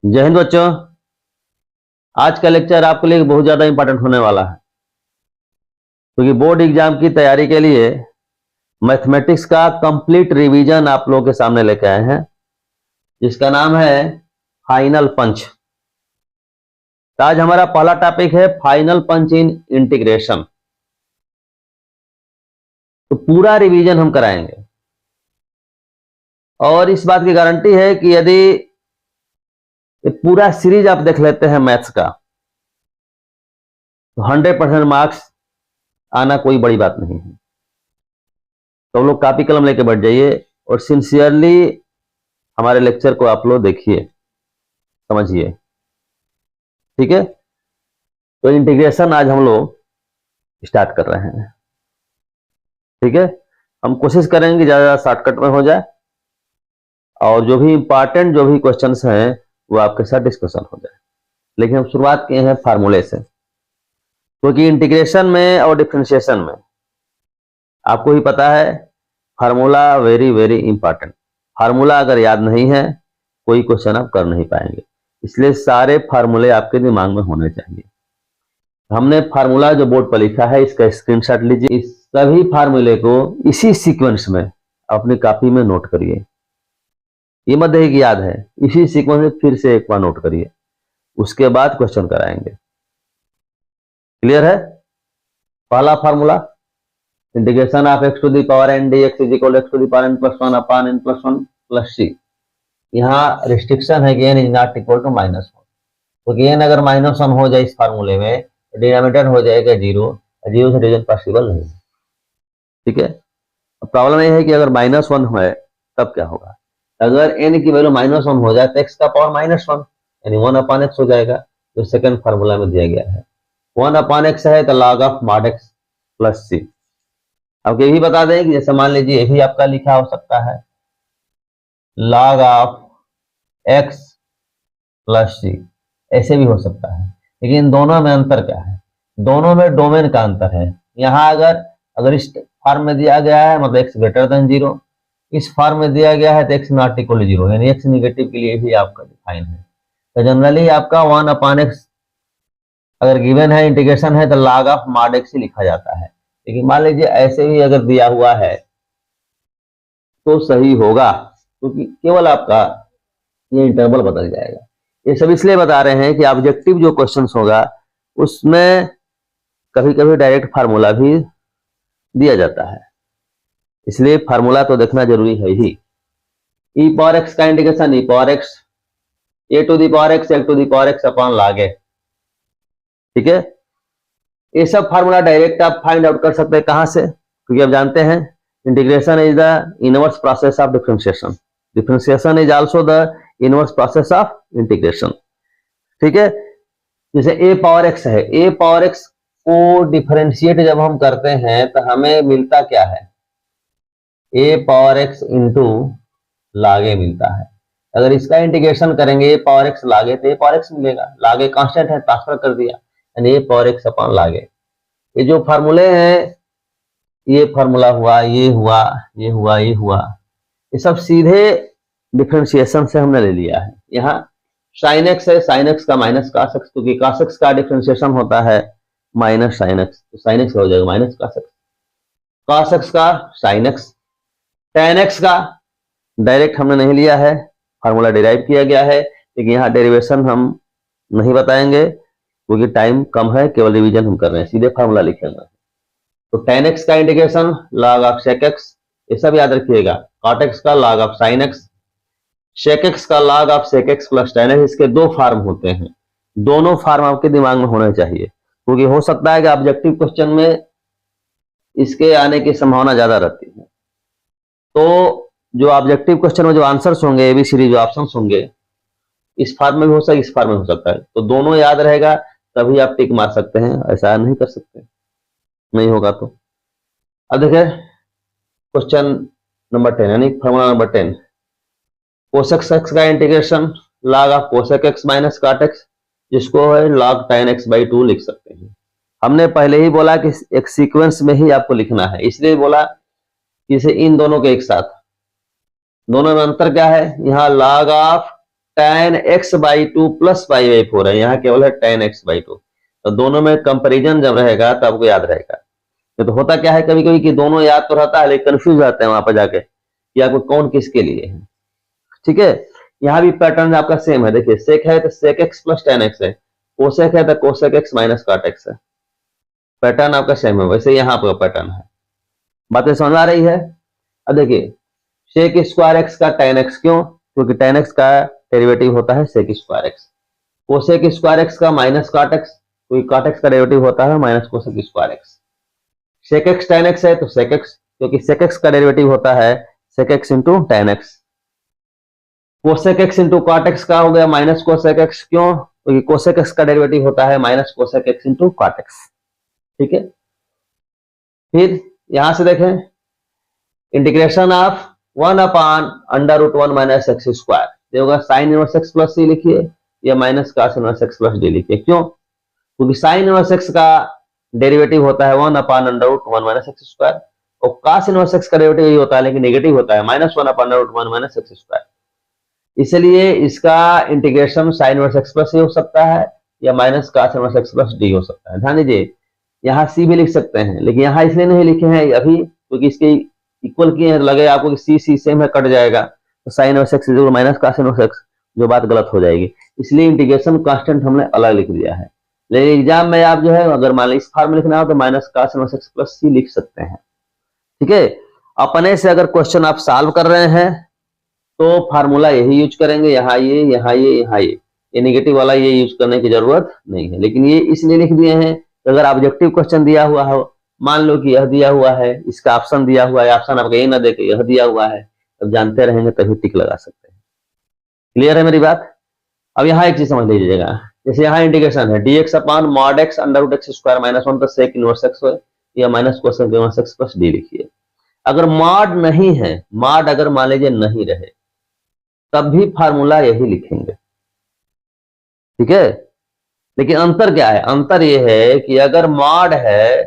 जय हिंद बच्चों। आज का लेक्चर आपके लिए बहुत ज्यादा इंपॉर्टेंट होने वाला है, क्योंकि बोर्ड एग्जाम की तैयारी के लिए मैथमेटिक्स का कंप्लीट रिवीजन आप लोगों के सामने लेके आए हैं, जिसका नाम है फाइनल पंच। तो आज हमारा पहला टॉपिक है फाइनल पंच इन इंटीग्रेशन। तो पूरा रिवीजन हम कराएंगे और इस बात की गारंटी है कि यदि ये पूरा सीरीज आप देख लेते हैं मैथ्स का, तो 100% मार्क्स आना कोई बड़ी बात नहीं है। तो लोग कापी कलम लेके बैठ जाइए और सिंसियरली हमारे लेक्चर को आप लोग देखिए, समझिए, ठीक है। तो इंटीग्रेशन आज हम लोग स्टार्ट कर रहे हैं, ठीक है। हम कोशिश करेंगे ज्यादा शॉर्टकट में हो जाए और जो भी इंपॉर्टेंट जो भी क्वेश्चंस हैं वो आपके साथ डिस्कशन हो जाए। लेकिन हम शुरुआत किए हैं फार्मूले से, क्योंकि इंटीग्रेशन में और डिफरेंशिएशन में आपको ही पता है formula very very important. Formula अगर याद नहीं है कोई क्वेश्चन आप कर नहीं पाएंगे, इसलिए सारे फार्मूले आपके दिमाग में होने चाहिए। हमने फार्मूला जो बोर्ड पर लिखा है इसका स्क्रीनशॉट लीजिए, इस सभी फार्मूले को इसी सीक्वेंस में अपनी कॉपी में नोट करिए। ये मत देखिए कि याद है, इसी सीक्वेंस में फिर से एक बार नोट करिए, उसके बाद क्वेश्चन कराएंगे। क्लियर है? पहला formula integration of x to the power n dx is equal x to the power n plus 1 upon n plus 1 plus c। यहाँ रिस्ट्रिक्शन है कि n is not equal to -1, क्योंकि n अगर -1 हो जाए इस फार्मूले में तो डिनोमिनेटर हो जाएगा 0, 0 से डिवीजन पॉसिबल नहीं, ठीक है। प्रॉब्लम यह है कि अगर -1 है तब क्या होगा। अगर n की वैल्यू -1 हो जाए तो x का पावर -1 यानी 1 अपॉन x हो जाएगा, जो सेकंड फार्मूला में दिया गया है। 1 अपॉन x है तो log of mod x plus c। अब ये भी बता दें कि जैसे मान लीजिए ये भी आपका लिखा हो सकता है log of x plus c, ऐसे भी हो सकता है। लेकिन दोनों में अंतर क्या है? दोनों में डोमेन का अंतर है। यहाँ अगर इस फॉर्म में दिया गया है मतलब x ग्रेटर देन 0, इस फॉर्म में दिया गया है तो x नॉट इक्वल टू 0, यानी x निगेटिव के लिए भी आपका डिफाइन है। तो जनरली आपका 1 अपॉन x अगर गिवन है, इंटीग्रेशन है, तो log ऑफ mod x ही लिखा जाता है। लेकिन मान लीजिए ऐसे भी अगर दिया हुआ है तो सही होगा, क्योंकि केवल आपका ये इंटरवल बदल जाएगा। ये सब इसलिए बता रहे हैं कि ऑब्जेक्टिव जो क्वेश्चंस होगा उसमें कभी कभी डायरेक्ट फार्मूला भी दिया जाता है, इसलिए फार्मूला तो देखना जरूरी है ही। e पावर x का integration e power x a to the power x x to the power x upon log a, ठीक है। ये सब फार्मूला डायरेक्ट आप फाइंड आउट कर सकते हैं। कहां से? क्योंकि आप जानते हैं integration is the inverse process of differentiation, differentiation is also the inverse process of integration, ठीक है। जैसे a पावर x है, a पावर x को डिफरेंशिएट जब हम करते हैं तो हमें मिलता क्या है? a power x into log a मिलता है। अगर इसका इंटीग्रेशन करेंगे a power x log a तो a पावर x मिलेगा। log a कांस्टेंट है, ट्रांसफर कर दिया यानी a power x upon log a। ये जो फार्मूले हैं, ये फार्मूला हुआ, ये हुआ, ये हुआ, ये हुआ, ये सब सीधे डिफरेंशिएशन से हमने ले लिया है। यहाँ sin x है, sin x का माइनस cos x, क्योंकि cos x का डिफरेंशिएशन होता है माइनस sin x, तो sin x हो जाएगा minus cos x, cos x का sin x, tan x का डायरेक्ट हमने नहीं लिया है, फार्मूला डिराइव किया गया है। लेकिन यहाँ डेरिवेशन हम नहीं बताएंगे क्योंकि टाइम कम है, केवल रिवीजन हम कर रहे हैं, सीधे फार्मूला लिखेंगे। तो tan x का integration log of sec x, ये सब याद रखिएगा। cot x का log of sin x, sec x का log of sec x plus tan x। इसके दो फार्म होते हैं, दोनों फार्म आपके दिमाग में होने चाहिए, क्योंकि हो सकता है कि ऑब्जेक्टिव क्वेश्चन में इसके आने की संभावना ज्यादा रहती है। तो जो ऑब्जेक्टिव क्वेश्चन में जो आंसर्स होंगे, एबीसीडी जो ऑप्शंस होंगे, इस फार्म में भी हो सकता है, इस फार्म में हो सकता है। तो दोनों याद रहेगा तभी आप टिक मार सकते हैं, ऐसा नहीं कर सकते, नहीं होगा तो। अब देखिए क्वेश्चन नंबर 10 यानी फार्मूला नंबर 10, कोसेक x का integration log of cosec x minus cot x, जिसको है log tan x बाई 2 लिख सकते हैं। हमने पहले ही बोला कि एक सीक्वेंस में ही आपको लिखना है, इसलिए बोला कि इसे इन दोनों के एक साथ। दोनों में अंतर क्या है? यहाँ log of tan x by two plus pi by 4 है, यहाँ केवल है tan x बाई टू। तो दोनों में कंपेरिजन जब रहेगा तो आपको याद रहेगा। तो होता क्या है कभी कभी कि दोनों याद तो रहता है लेकिन कंफ्यूज रहते हैं वहां पर जाके कि आपको कौन किसके लिए है। ठीक है, यहाँ भी पैटर्न आपका सेम है। देखिए सेक है तो sec x plus tan x है, कोसेक है तो cosec x minus cot x है। पैटर्न आपका सेम है, वैसे यहाँ पर पैटर्न है। बातें समझ आ रही है? अब देखिए सेक स्क्वायर एक्स का टेन एक्स, क्यों? क्योंकि टेन एक्स का डेरिवेटिव होता है sec square x. Cosec square x का माइनस कॉट एक्स, क्योंकि कॉट एक्स का डेरिवेटिव होता है minus cosec square x. Sec x tan x है तो सेक एक्स, क्योंकि सेक एक्स का डेरिवेटिव होता है sec x into tan x. Cosec x into cot x का हो गया माइनस कोसेक एक्स, क्यों? क्योंकि कोसेक एक्स का डेरिवेटिव होता है minus cosec x into cot x. ठीक है, फिर यहां से देखें integration of 1 upon under root 1 minus x square, ये होगा sine inverse x plus c लिखिए या minus cos inverse x plus d लिखिए। क्यों? क्योंकि साइन इनवर्स एक्स का डेरिवेटिव होता है 1 upon under root 1 minus x square और कॉस इनवर्स एक्स का डेरिवेटिव यही होता है लेकिन नेगेटिव होता है minus 1 upon under root 1 minus x square. इसलिए इसका integration sine inverse x plus c हो सकता है या minus cos inverse x plus d हो सकता है। ध्यान दीजिए यहाँ सी भी लिख सकते हैं लेकिन यहाँ इसलिए नहीं लिखे हैं अभी क्योंकि इसके इक्वल किए हैं, लगे आपको कि सी सी सेम है कट जाएगा तो sine inverse x equal minus cos inverse x, जो बात गलत हो जाएगी। इसलिए इंटीग्रेशन कांस्टेंट हमने अलग लिख दिया है। लेकिन एग्जाम में आप जो है अगर मान लीजिए इस फॉर्म में लिखना हो तो minus cos inverse x plus c लिख सकते हैं। ठीक है, अपने से अगर क्वेश्चन आप सॉल्व कर रहे हैं तो फार्मूला यही यूज करेंगे, यहाँ ये यहाँ ये यहाँ ये नेगेटिव वाला ये यूज करने की जरूरत नहीं है। लेकिन ये इसलिए लिख दिए हैं अगर ऑब्जेक्टिव क्वेश्चन दिया हुआ हो, मान लो कि यह दिया हुआ है, इसका ऑप्शन दिया हुआ है, ऑप्शन आपको ये ना दे के यह दिया हुआ है, तब जानते रहेंगे तभी टिक लगा सकते हैं। क्लियर है मेरी बात? अब यहाँ एक चीज समझ लीजिएगा, जैसे यहाँ इंटीग्रेशन है dx upon mod x under root x square minus 1 plus sec inverse x हो या minus cosec inverse x plus d लिखिए। अगर मॉड नहीं है, मॉड अगर मान लीजिए नहीं रहे तब भी फार्मूला यही लिखेंगे। ठीक है, लेकिन अंतर क्या है? अंतर यह है कि अगर मॉड है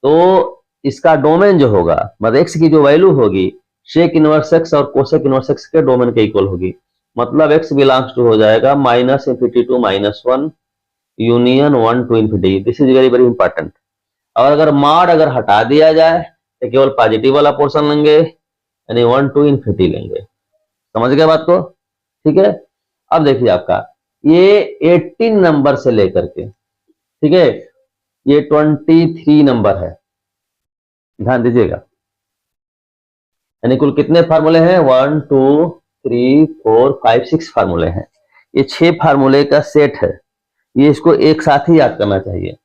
तो इसका डोमेन जो होगा मतलब एक्स की जो वैल्यू होगी सेक इनवर्स एक्स और कोसेक इनवर्स एक्स के डोमेन के इक्वल होगी। मतलब एक्स बिलोंग्स टू हो जाएगा minus infinity to minus 1 union 1 to infinity. This is very very important. और अगर मॉड अगर हटा दिया जाए तो केवल पॉजिटिव वाला पोर्शन लेंगे यानी 1 टू इंफिनिटी लेंगे। समझ गए बात को? ठीक है, अब देखिए आपका ये 18 नंबर से लेकर के, ठीक है, ये 23 नंबर है। ध्यान दीजिएगा, यानी कुल कितने फार्मूले हैं? 1 2 3 4 5 6 फार्मूले हैं। ये 6 फार्मूले का सेट है। ये इसको एक साथ ही याद करना चाहिए।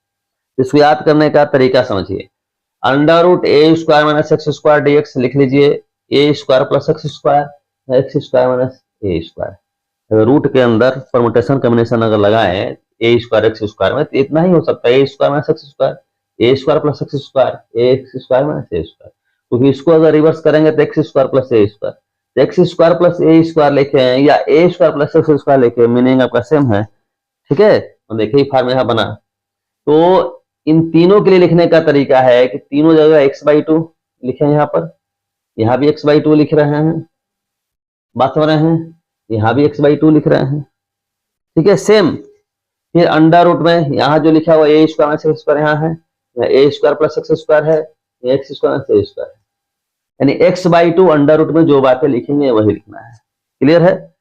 इसको याद करने का तरीका समझिए। Under root a square minus x square d x लिख लीजिए, a square plus x square x square minus a square. Root के अंदर परमुटेशन कॉम्बिनेशन अगर लगाएं ए स्क्वायर एक्स स्क्वायर में तो इतना ही हो सकता है, a square minus x square, A square plus x square, A x square minus a square. क्योंकि इसको अगर रिवर्स करेंगे तो x square plus a square, x square plus a square लिखे हैं या ए स्क्वायर प्लस एक्स स्क्वायर लिखे, meaning आपका सेम है। ठीक है, तो देखिए फॉर्म यहाँ बना। तो इन तीनों के लिए लिखने का तरीका है कि तीनों जगह एक्स बाई टू लिखे, यहाँ पर यहाँ भी एक्स बाई टू लिख रहे हैं, बात समझ रहे हैं, यहाँ भी एक्स बाई टू लिख रहे हैं। ठीक है, सेम। फिर अंडर रूट में यहाँ जो लिखा हुआ a square minus x square यहाँ है, a square plus x square है, x square minus a square है, यानी x by two under root में जो बातें लिखेंगे वही लिखना है। क्लियर है?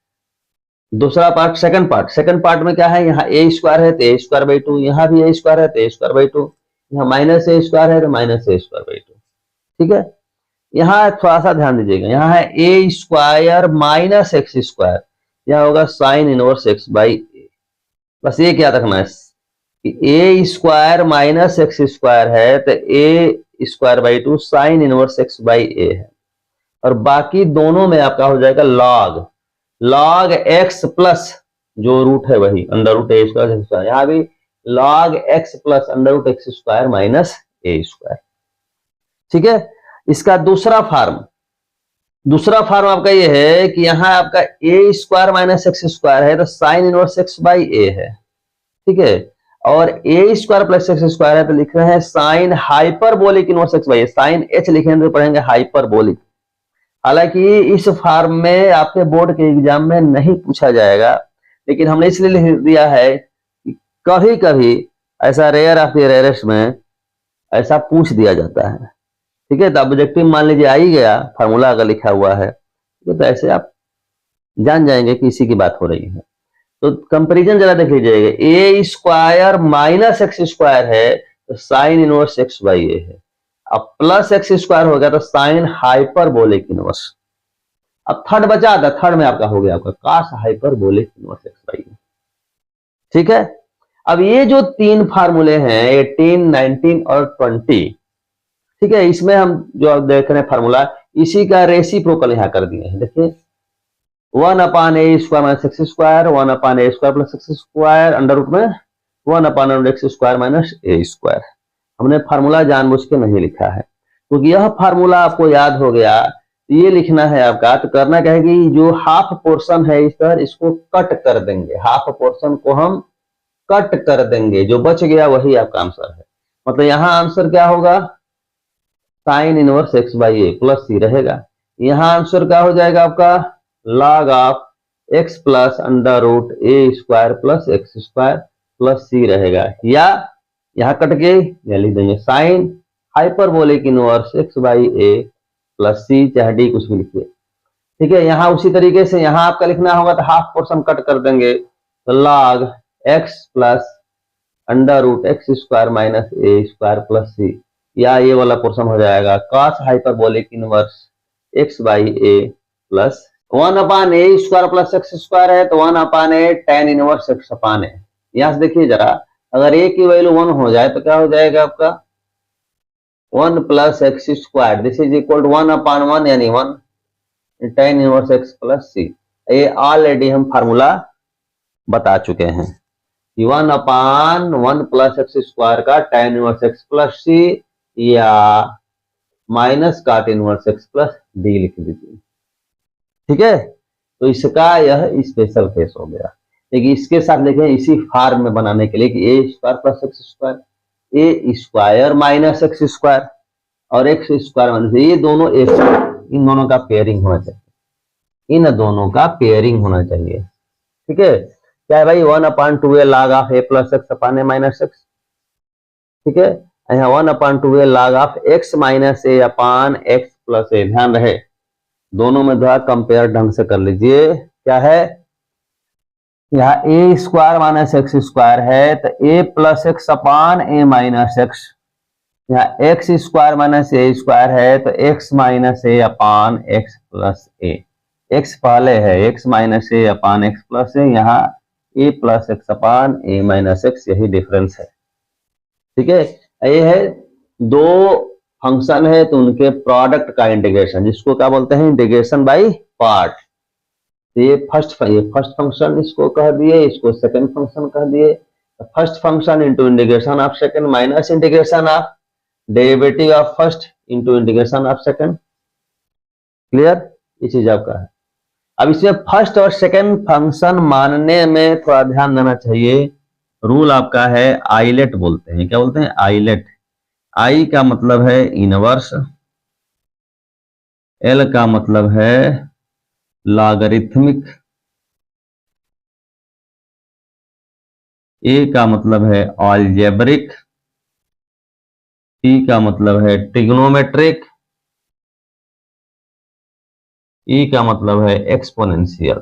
दूसरा पार्ट, सेकंड पार्ट में क्या है? यहाँ ए स्क्वायर है तो ए स्क्वायर बाई टू, यहाँ भी ए स्क्वायर है तो ए स्क्वायर बाई टू, यहाँ माइनस ए स्क्वायर है तो minus a square by two. ठीक है, यहाँ थोड़ा सा ध्यान दीजिएगा, यहाँ है a square minus x square, यहाँ होगा sine inverse x by a. बस ये क्या रखना है कि a square minus x square है तो a square by two sine inverse x by a है, और बाकी दोनों में आपका हो जाएगा लॉग एक्स प्लस जो रूट है वही अंडर रूट ए स्क्वायर, यहाँ भी log x plus under root x square minus a square. ठीक है, इसका दूसरा फॉर्म आपका ये है कि यहाँ आपका a square minus x square है तो sine inverse x by a है। ठीक है, और a square plus x square है तो लिख रहे हैं sine hyperbolic inverse x by a, sine h लिखेंगे तो पढ़ेंगे हाइपरबोलिक। हालांकि इस फॉर्म में आपके बोर्ड के एग्जाम में नहीं पूछा जाएगा, लेकिन हमने इसलिए लिख दिया है कि कभी कभी ऐसा रेयर ऑफ द रेयरेस्ट में ऐसा पूछ दिया जाता है। ठीक है, तो ऑब्जेक्टिव मान लीजिए आ ही गया, फार्मूला अगर लिखा हुआ है तो ऐसे आप जान जाएंगे कि इसी की बात हो रही है। तो कंपैरिजन जरा देख लीजिएगा, a square minus x square है तो sine inverse x by a है, अब प्लस एक्स स्क्वायर हो गया तो साइन हाइपरबोलिक इनवर्स। अब थर्ड बचा था, थर्ड में आपका हो गया आपका cos hyperbolic inverse x by a. ठीक है, अब ये जो तीन फार्मूले हैं 18, 19 और 20, ठीक है, इसमें हम जो देख रहे हैं फार्मूला इसी का रेसिप्रोकल यहां कर दिए हैं। देखिए 1 upon a square minus x square, 1 upon a square plus x square, under root में 1 upon x square minus a square. हमने फार्मूला जानबूझ के नहीं लिखा है क्योंकि यह फार्मूला आपको याद हो गया, ये लिखना है आपका। तो करना क्या है कि जो हाफ पोर्शन है इस तरह इसको कट कर देंगे, हाफ पोर्शन को हम कट कर देंगे, जो बच गया वही आपका आंसर है। मतलब यहां आंसर क्या होगा, sine inverse x by a plus c रहेगा। यहां आंसर क्या हो जाएगा आपका, log of x plus under root a square plus x square plus c रहेगा, या यहां कट के या लिख देंगे sine hyperbolic inverse x by a plus c, चाहे डी कुछ भी लिखिए। ठीक है, यहां उसी तरीके से यहां आपका लिखना होगा तो हाफ पोर्शन कट कर देंगे, तो log x plus under root x square minus a square plus c, या ये वाला पोर्शन हो जाएगा cos hyperbolic inverse x by a plus 1 upon a square plus x square है तो 1 upon a tan inverse x upon a. यहां से देखिए जरा, अगर ए की वैल्यू 1 हो जाए तो क्या हो जाएगा आपका 1 plus x square, this is equal to 1 upon 1 यानी 1 tan inverse x plus c. ये ऑलरेडी हम फार्मूला बता चुके हैं कि 1 अपान 1 प्लस एक्स स्क्वायर का tan inverse x plus c या माइनस काट इनवर्स एक्स प्लस डी लिख दीजिए। ठीक है, तो इसका यह स्पेशल केस हो गया। लेकिन इसके साथ देखें इसी फॉर्म में बनाने के लिए कि a square plus x square, A square minus x square और एक्स स्क्वायर माइनस, ये दोनों एक, इन दोनों का पेयरिंग होना चाहिए, इन दोनों का पेयरिंग होना चाहिए। ठीक है, क्या है भाई 1 upon 2 a log of a plus x upon a minus x. ठीक है, यहाँ 1 upon 2 a log of x minus a upon x plus a. ध्यान रहे दोनों में थोड़ा कंपेयर ढंग से कर लीजिए। क्या है, यहाँ ए स्क्वायर माइनस एक्स स्क्वायर है तो ए plus x upon a minus x, यहाँ x square minus a square है तो x minus a upon x plus A. X पहले है, x minus a upon x plus ए, यहाँ ए plus x upon a minus x, यही difference है। ठीक है, ये है दो फंक्शन है तो उनके प्रोडक्ट का इंटीग्रेशन, जिसको क्या बोलते हैं इंटीग्रेशन बाय पार्ट। ये फर्स्ट फंक्शन इसको कह दिए, इसको सेकंड फंक्शन कह दिए। First function into integration of second minus integration of derivative of first into integration of second. Clear, ये चीज आपका है। अब इसमें फर्स्ट और सेकंड फंक्शन मानने में थोड़ा ध्यान देना चाहिए। रूल आपका है आइलेट बोलते हैं, क्या बोलते हैं आइलेट। आई का मतलब है इनवर्स, एल का मतलब है लॉगरिथमिक, ए का मतलब है अलजेब्रिक, टी का मतलब है ट्रिग्नोमेट्रिक, ई का मतलब है एक्सपोनेंशियल।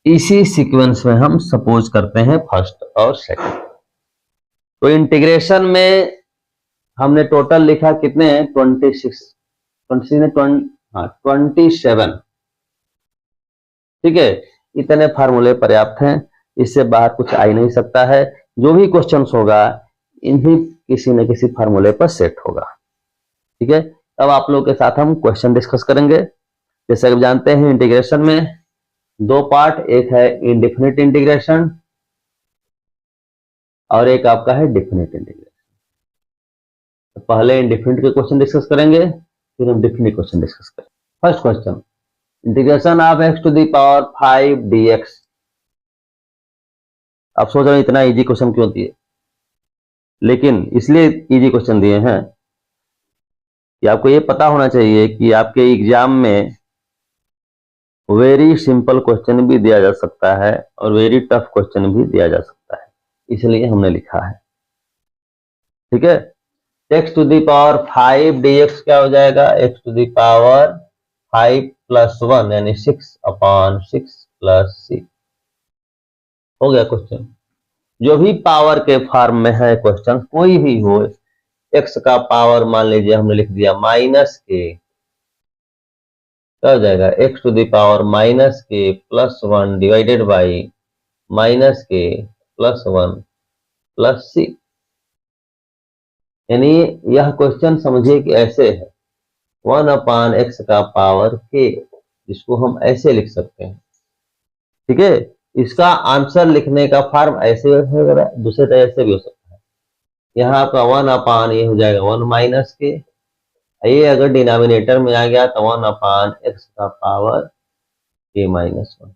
इसी सीक्वेंस में हम सपोज करते हैं फर्स्ट और सेकंड। तो इंटीग्रेशन में हमने टोटल लिखा कितने हैं 26 27। ठीक है, इतने फार्मूले पर्याप्त हैं, इससे बाहर कुछ आ ही नहीं सकता है। जो भी क्वेश्चंस होगा इन्हीं किसी न किसी फार्मूले पर सेट होगा। ठीक है, अब आप लोगों के साथ हम क्वेश्चन डिस्कस करेंगे। जैसे आप जानते हैं इंटीग्रेशन में दो पार्ट, एक है इनडिफिनिट इंटीग्रेशन और एक आपका है डिफिनिट इंटीग्रेशन। तो पहले इनडिफिनिट के क्वेश्चन डिस्कस करेंगे, फिर हम डिफिनिट क्वेश्चन डिस्कस करेंगे। First question, integration of x to the power 5 dx। आप सोच रहे हैं इतना इजी क्वेश्चन क्यों दिए, लेकिन इसलिए इजी क्वेश्चन दिए हैं कि आपको ये पता होना चाहिए कि आपके एग्जाम में वेरी सिंपल क्वेश्चन भी दिया जा सकता है और वेरी टफ क्वेश्चन भी दिया जा सकता है, इसलिए हमने लिखा है। ठीक है, x to the power 5 dx क्या हो जाएगा, x to the power 5 plus 1 यानी 6/6 प्लस 6 हो गया क्वेश्चन। जो भी पावर के फॉर्म में है क्वेश्चन कोई भी हो, x का पावर मान लीजिए हमने लिख दिया माइनस के, क्या हो जाएगा, x to the power minus k plus 1 divided by minus k plus 1 plus 6। यानी यह क्वेश्चन समझिए कि ऐसे है 1/x का पावर k, जिसको हम ऐसे लिख सकते हैं। ठीक है, इसका आंसर लिखने का फॉर्म ऐसे होगा, दूसरे तरह से भी हो सकता है। यहाँ आपका 1/, ये हो जाएगा 1 माइनस के, ये अगर डिनोमिनेटर में आ गया तो 1/x का पावर k माइनस 1।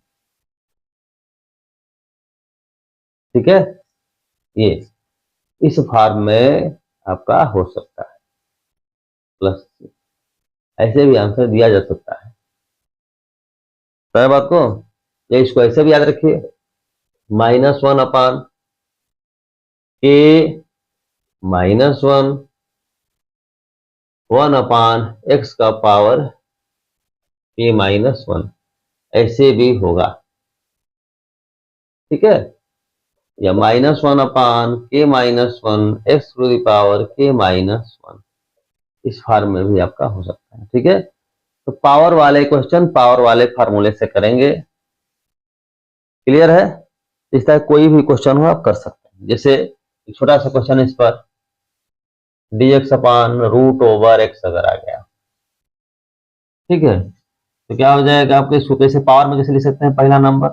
ठीक है, ये इस फॉर्म में आपका हो सकता है प्लस, ऐसे भी आंसर दिया जा सकता है। तो बात को या इसको ऐसे भी याद रखिए, -1/k -1 1/x का पावर k -1, ऐसे भी होगा। ठीक है, या -1/k -1 x to the power k -1, इस फॉर्म में भी आपका हो सकता है। ठीक है, तो पावर वाले क्वेश्चन पावर वाले फार्मूले से करेंगे। क्लियर है, इस तरह कोई भी क्वेश्चन हो आप कर सकते हैं। जैसे छोटा सा क्वेश्चन इस पर dx/√x अगर आ गया, ठीक है, तो क्या हो जाएगा आपके, इसको कैसे पावर में कैसे लिख सकते हैं, पहला नंबर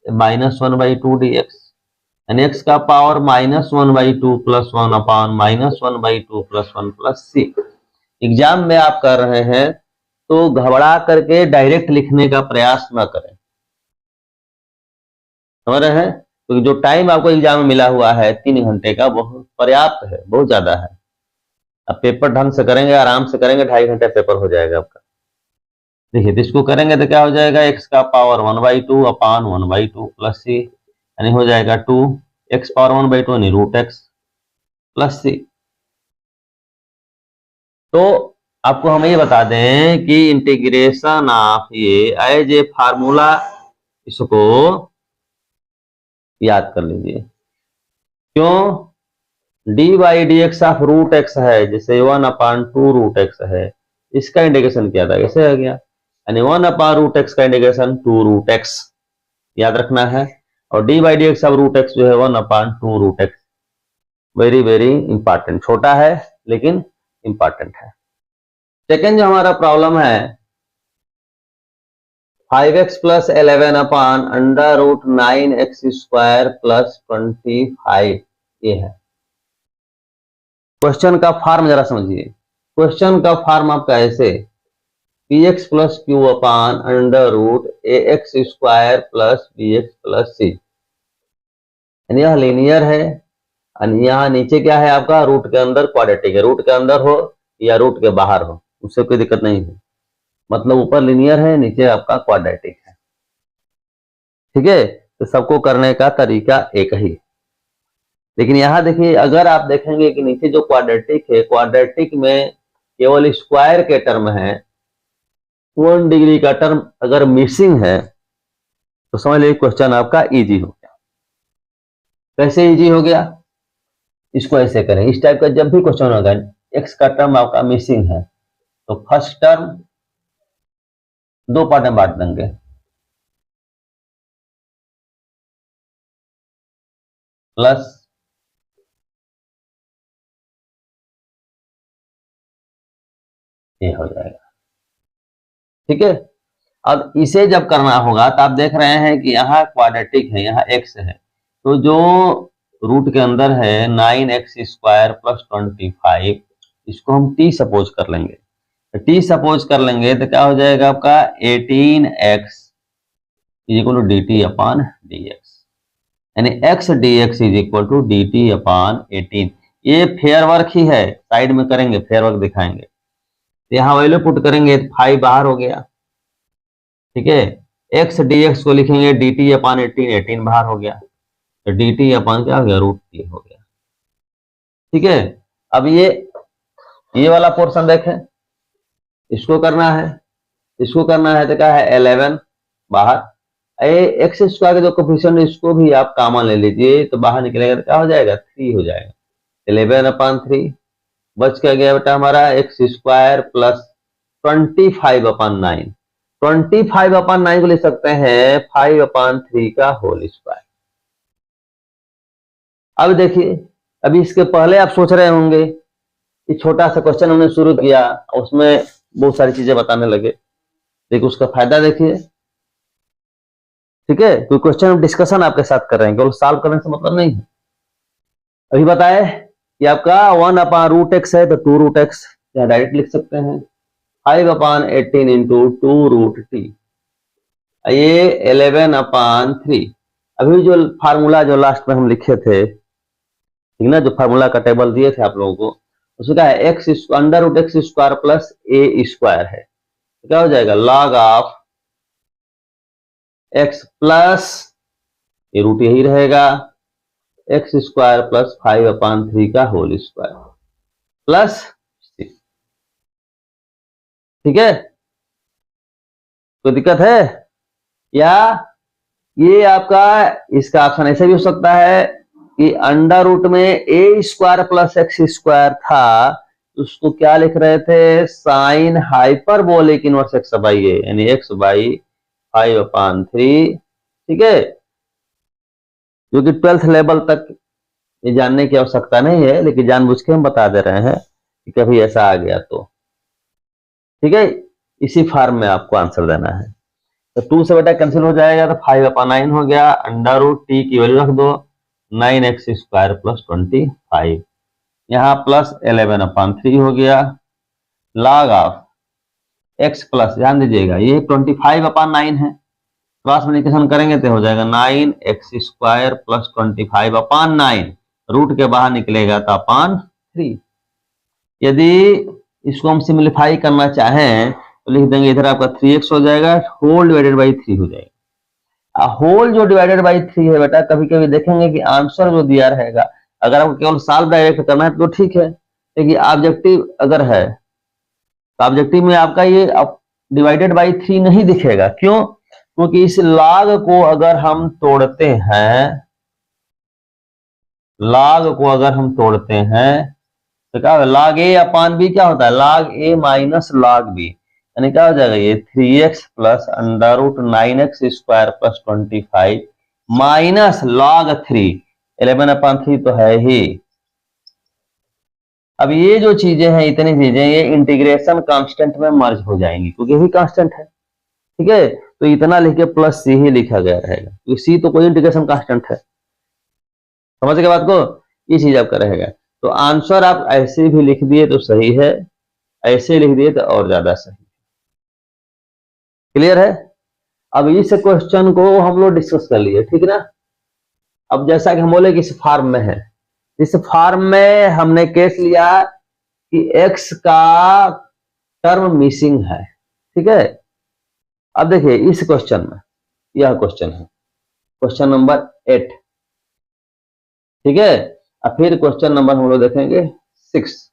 -1/2 dx, यानी x का power -1/2 plus 1/-1/2 plus 1 plus c। Exam में आप कर रहे हैं तो घबरा करके डायरेक्ट लिखने का प्रयास न करें, समझ रहे हैं, क्योंकि जो टाइम आपको एग्जाम में मिला हुआ है 3 घंटे का, बहुत पर्याप्त है, बहुत ज्यादा है। अब पेपर ढंग से करेंगे, आराम से करेंगे, 2.5 घंटे पेपर हो जाएगा आपका। देखिए, तो इसको करेंगे तो क्या हो जाएगा, x का पावर 1/2 अपान 1/2 प्लस c, यानी हो जाएगा 2 x पावर 1/2 यानी √x प्लस c। तो आपको हम ये बता दें कि इंटीग्रेशन ऑफ ये एज ए फार्मूला, इसको याद कर लीजिए। क्यों, d/dx ऑफ √x है, जैसे 1/2 √x है, इसका इंटीग्रेशन क्या था, ऐसे आ गया, यानी 1/√x का इंटीग्रेशन 2 √x याद रखना है, और d/dx ऑफ √x जो है 1/2 √x। वेरी वेरी इंपॉर्टेंट, छोटा है लेकिन इंपॉर्टेंट है। सेकेंड जो हमारा प्रॉब्लम है 5x + 11 अपान √9x² + 25, ये है क्वेश्चन का फॉर्म। जरा समझिए, क्वेश्चन का फॉर्म आपका ऐसे, px + q अपान √ax² + bx + c, यानी यह लीनियर है, और यहाँ नीचे क्या है आपका, रूट के अंदर क्वाड्रेटिक है, रूट के अंदर हो या रूट के बाहर हो उससे कोई दिक्कत नहीं है, मतलब ऊपर लीनियर है, नीचे आपका क्वाड्रेटिक है। ठीक है, तो सबको करने का तरीका एक ही, लेकिन यहां देखिए, अगर आप देखेंगे कि नीचे जो क्वाड्रेटिक है, क्वाड्रेटिक में केवल स्क्वायर के टर्म है, 1 डिग्री का टर्म अगर मिसिंग है तो समझ लीजिए क्वेश्चन आपका इजी हो गया। कैसे इजी हो गया, इसको ऐसे करें, इस टाइप का जब भी क्वेश्चन होगा, एक्स का टर्म आपका मिसिंग है, तो फर्स्ट टर्म 2 पार्ट में बांट देंगे, प्लस ये हो जाएगा। ठीक है, अब इसे जब करना होगा तो आप देख रहे हैं कि यहाँ क्वाड्रेटिक है, यहाँ x है, तो जो रूट के अंदर है 9x² + 25, इसको हम t सपोज कर लेंगे, तो t सपोज कर लेंगे तो क्या हो जाएगा आपका 18x = dt/dx, यानी x dx = dt/18। ये फेयर वर्क ही है, साइड में करेंगे, फेयर वर्क दिखाएंगे। तो यहाँ वैल्यू पुट करेंगे, 5 बाहर हो गया, ठीक है, एक्स डी एक्स को लिखेंगे डी टी अपान 18, 18 बाहर हो गया, तो डी टी अपान क्या हो गया, रूट टी हो गया। ठीक है, अब ये वाला पोर्शन देखें, इसको करना है, इसको करना है तो क्या है 11 बाहर, एक्स स्क्वायर के जो कोफिशिएंट इसको भी आप कॉमन ले लीजिए, तो बाहर निकलेगा तो क्या हो जाएगा 3 हो जाएगा, 11/3 बच क्या गया बेटा हमारा एक्स स्क्वायर प्लस 25/9, 25/9 को लिख सकते हैं 5/3 का होल स्क्वायर। अब देखिए, अभी इसके पहले आप सोच रहे होंगे कि छोटा सा क्वेश्चन हमने शुरू किया, उसमें बहुत सारी चीजें बताने लगे, देखिए उसका फायदा देखिए। ठीक है, कोई क्वेश्चन हम डिस्कशन आपके साथ कर रहे हैं, केवल सॉल्व करने से मतलब नहीं है। अभी बताए कि आपका 1/√x है तो 2√x या डायरेक्ट लिख सकते हैं, 5/18 इंटू 2√t, ये 11/3। अभी जो फार्मूला जो लास्ट में हम लिखे थे, ठीक ना, जो फार्मूला का टेबल दिए थे आप लोगों को, उसमें क्या है x√x² प्लस a स्क्वायर है, तो क्या हो जाएगा log ऑफ x प्लस ये रूट यही रहेगा x² प्लस 5/3 का होल स्क्वायर प्लस, ठीक है, कोई दिक्कत है? या ये आपका इसका ऑप्शन ऐसे भी हो सकता है कि अंडर रूट में a² प्लस x² था, उसको क्या लिख रहे थे, साइन हाइपरबोलिक इनवर्स x/a, यानी x/5/3। ठीक है, जो कि 12th लेवल तक ये जानने की आवश्यकता नहीं है, लेकिन जानबूझ के हम बता दे रहे हैं कि कभी ऐसा आ गया तो। ठीक है, इसी फॉर्म में आपको आंसर देना है। तो 2 से बेटा कैंसिल हो जाएगा, तो 5/9 हो गया, अंडर रूट t की वैल्यू रख दो 9x² प्लस 25, यहाँ प्लस 11/3 हो गया, लॉग ऑफ x प्लस, ध्यान दीजिएगा ये 25/9 है, क्रॉस मल्टीप्लिकेशन करेंगे तो हो जाएगा 9x² प्लस 25/9, रूट के बाहर निकलेगा तो अपान 3। यदि इसको हम सिंप्लीफाई करना चाहें तो लिख देंगे इधर आपका 3x हो जाएगा, होल डिवाइडेड बाई 3 हो जाएगा। होल जो डिवाइडेड बाई 3 है बेटा, कभी कभी देखेंगे कि आंसर जो दिया रहेगा, अगर आपको केवल सॉल्व डायरेक्ट करना है तो ठीक है, लेकिन ऑब्जेक्टिव अगर है तो ऑब्जेक्टिव में आपका ये डिवाइडेड बाई 3 नहीं दिखेगा। क्यों? क्योंकि इस लॉग को अगर हम तोड़ते हैं, लॉग को अगर हम तोड़ते हैं तो क्या होगा, log a अपान b क्या होता है, log a minus log b, यानी क्या हो जाएगा ये 3x प्लस अंडर√9x² प्लस 25 माइनस log 3, 11/3 तो है ही। अब ये जो चीजें हैं, इतनी चीजें, ये इंटीग्रेशन कांस्टेंट में मर्ज हो जाएंगी, क्योंकि यही कांस्टेंट है। ठीक है, तो इतना लिख के प्लस सी ही लिखा गया रहेगा, क्योंकि सी तो कोई इंटीग्रेशन कांस्टेंट है। समझ के बात को, ये चीज आपका रहेगा। तो आंसर आप ऐसे भी लिख दिए तो सही है, ऐसे लिख दिए तो और ज्यादा सही। क्लियर है? अब इस क्वेश्चन को हम लोग डिस्कस कर लिए, ठीक ना। अब जैसा कि हम बोले कि इस फॉर्म में है, इस फॉर्म में हमने केस लिया कि x का टर्म मिसिंग है। ठीक है, अब देखिए इस क्वेश्चन में, यह क्वेश्चन है क्वेश्चन नंबर 8। ठीक है, अब फिर क्वेश्चन नंबर हम लोग देखेंगे 6,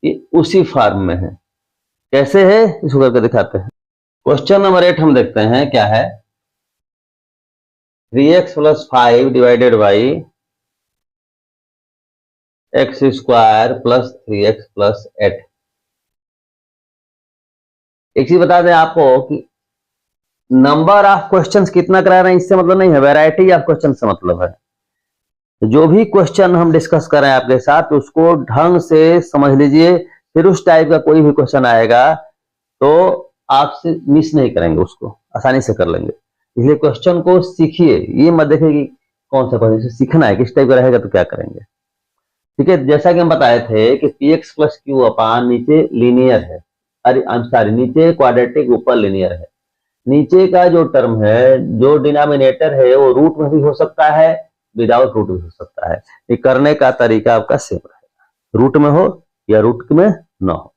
ये उसी फॉर्म में है। कैसे है इसको करके दिखाते हैं। क्वेश्चन नंबर 8 हम देखते हैं क्या है, 3x plus 5 divided by x² plus 3x plus 8। एक चीज बता दें आपको कि नंबर ऑफ क्वेश्चंस कितना करा रहे हैं इससे मतलब नहीं है, वैरायटी ऑफ क्वेश्चन से मतलब है। जो भी क्वेश्चन हम डिस्कस कर रहे हैं आपके साथ, उसको ढंग से समझ लीजिए, फिर उस टाइप का कोई भी क्वेश्चन आएगा तो आपसे मिस नहीं करेंगे, उसको आसानी से कर लेंगे। इसलिए क्वेश्चन को सीखिए, ये मत देखिए कि कौन सा क्वेश्चन सीखना है, किस टाइप का रहेगा तो क्या करेंगे। ठीक है, जैसा कि हम बताए थे कि px प्लस क्यू अपान नीचे लीनियर है, अरे सॉरी नीचे क्वाड्रेटिक ऊपर लीनियर है। नीचे का जो टर्म है, जो डिनोमिनेटर है, वो रूट में भी हो सकता है, विदाउट रूट भी हो सकता है। ये करने का तरीका आपका सेम रहेगा, रूट में हो या रूट में न हो।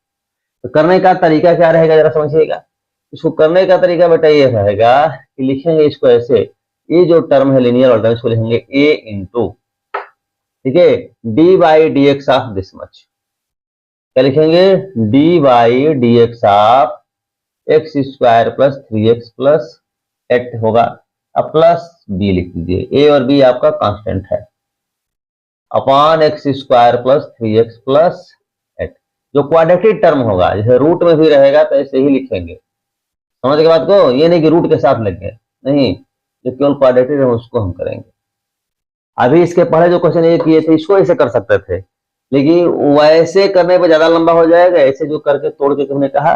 तो करने का तरीका क्या रहेगा जरा समझिएगा। इसको करने का तरीका बेटा ये रहेगा कि लिखेंगे इसको ऐसे, ये जो टर्म है लीनियर ऑर्डर, इसको लिखेंगे a इंटू, ठीक है, D by D x of this much. क्या लिखेंगे? D by D x of x square plus 3x plus 8 होगा। अब प्लस बी लिख दीजिए, ए और बी आपका कांस्टेंट है, upon x square plus 3x plus 8। जो क्वाड्रेटिक टर्म होगा, जैसे रूट में भी रहेगा तो ऐसे ही लिखेंगे। समझ के बात को? ये नहीं कि रूट के साथ लग गए, नहीं, जो केवल क्वाड्रेटिक है उसको हम करेंगे। अभी इसके पहले जो क्वेश्चन ये किए थे इसको ऐसे कर सकते थे, लेकिन वैसे करने पे ज्यादा लंबा हो जाएगा, ऐसे जो करके तोड़ के हमने कहा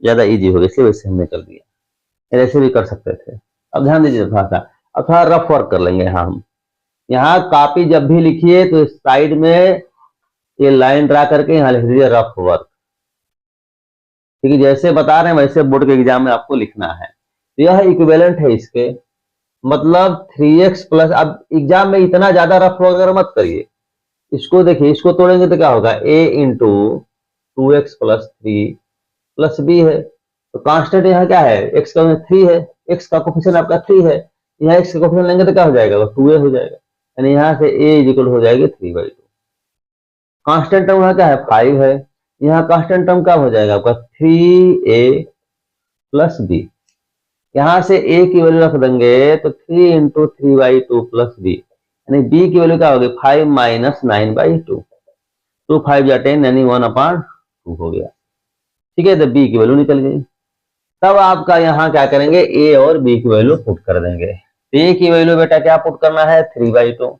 ज्यादा इजी होगा, इसलिए वैसे हमने कर दिया। ऐसे भी कर सकते थे। अब ध्यान दीजिए थोड़ा सा, अब थोड़ा रफ वर्क कर लेंगे। यहाँ हम, यहाँ कॉपी जब भी लिखिए तो साइड में ये लाइन ड्रा करके यहाँ लिख दीजिए रफ वर्क, ठीक है? जैसे बता रहे हैं वैसे बोर्ड के एग्जाम में आपको लिखना है। तो यह इक्विवेलेंट है इसके, मतलब 3x प्लस, अब एग्जाम में इतना ज्यादा रफ वगैरह मत करिए। इसको देखिए, इसको तोड़ेंगे तो क्या होगा? a into 2x plus 3 plus b है। तो कांस्टेंट यहाँ क्या है? x का 3 है, x का कोफिशिएंट आपका 3 है, यहाँ x का कोफिशिएंट लेंगे तो क्या हो जाएगा? 2a हो जाएगा, यानी यहाँ से a इज इक्वल हो जाएगी 3/2। कांस्टेंट टर्म यहाँ क्या है? 5 है, यहाँ कांस्टेंट टर्म क्या हो जाएगा आपका? 3a plus B. यहां से a की वैल्यू रख देंगे तो 3 इंटू 3/2 प्लस बी, यानी b की वैल्यू क्या होगी? 5 माइनस 9/2, 2 5 या 10 यानी 1/2 हो गया, ठीक है? तो b की वैल्यू निकल गई। तब आपका यहाँ क्या करेंगे? a और b की वैल्यू पुट कर देंगे। a की वैल्यू बेटा क्या पुट करना है? 3/2,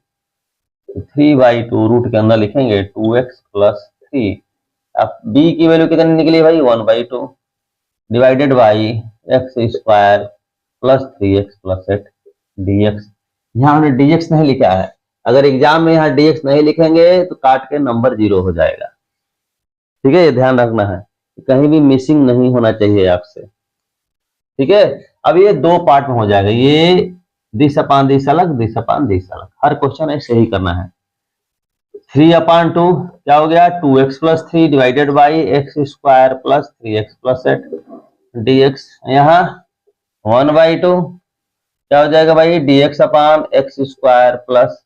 3/2 रूट के अंदर लिखेंगे 2x प्लस 3। अब b की वैल्यू कितनी निकली भाई? 1/2 divided by x square plus 3x plus 8 dx। यहाँ हमने dx नहीं लिखा है, अगर एग्जाम में यहाँ dx नहीं लिखेंगे तो काट के नंबर 0 हो जाएगा, ठीक है? ये ध्यान रखना है, कहीं भी मिसिंग नहीं होना चाहिए आपसे, ठीक है? अब ये दो पार्ट में हो जाएगा, ये दिस अपान दिस अलग, दिस अपान दिस अलग। हर क्वेश्चन ऐसे ही करना है। 3/2 क्या हो गया? 2x plus 3 divided by x square plus 3x plus 8 dx। यहाँ 1/2 क्या हो जाएगा भाई? dx upon x square plus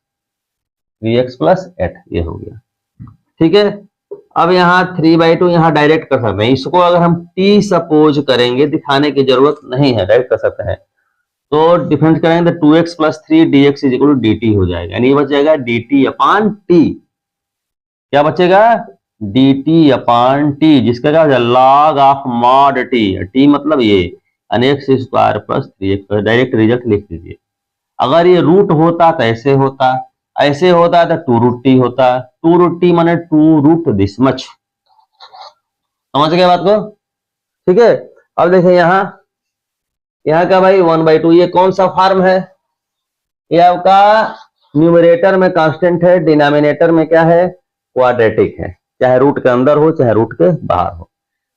3x plus 8, ये हो गया, ठीक है? अब यहाँ 3/2 यहाँ डायरेक्ट कर सकते हैं, इसको अगर हम t सपोज करेंगे, दिखाने की जरूरत नहीं है, डायरेक्ट कर सकते हैं। तो डिफरेंस करेंगे तो 2x plus 3 dx is equal to dt हो जाएगा, यानी ये बच जाएगा dt अपान t। क्या बचेगा? dt अपान t, जिसका क्या हो जाएगा? Log of mod t, t मतलब ये, यानी x square plus 3x। Direct result लिख दीजिए। अगर ये रूट होता तो ऐसे होता, ऐसे होता तो 2√t होता, 2√t माने 2 दिस मच। समझ गए बात को? ठीक है? अब देखें यहाँ, यहाँ का भाई 1/2, ये कौन सा फॉर्म है? ये आपका न्यूमरेटर में कांस्टेंट है, डिनोमिनेटर में क्या है? क्वाड्रेटिक है, चाहे रूट के अंदर हो चाहे रूट के बाहर हो।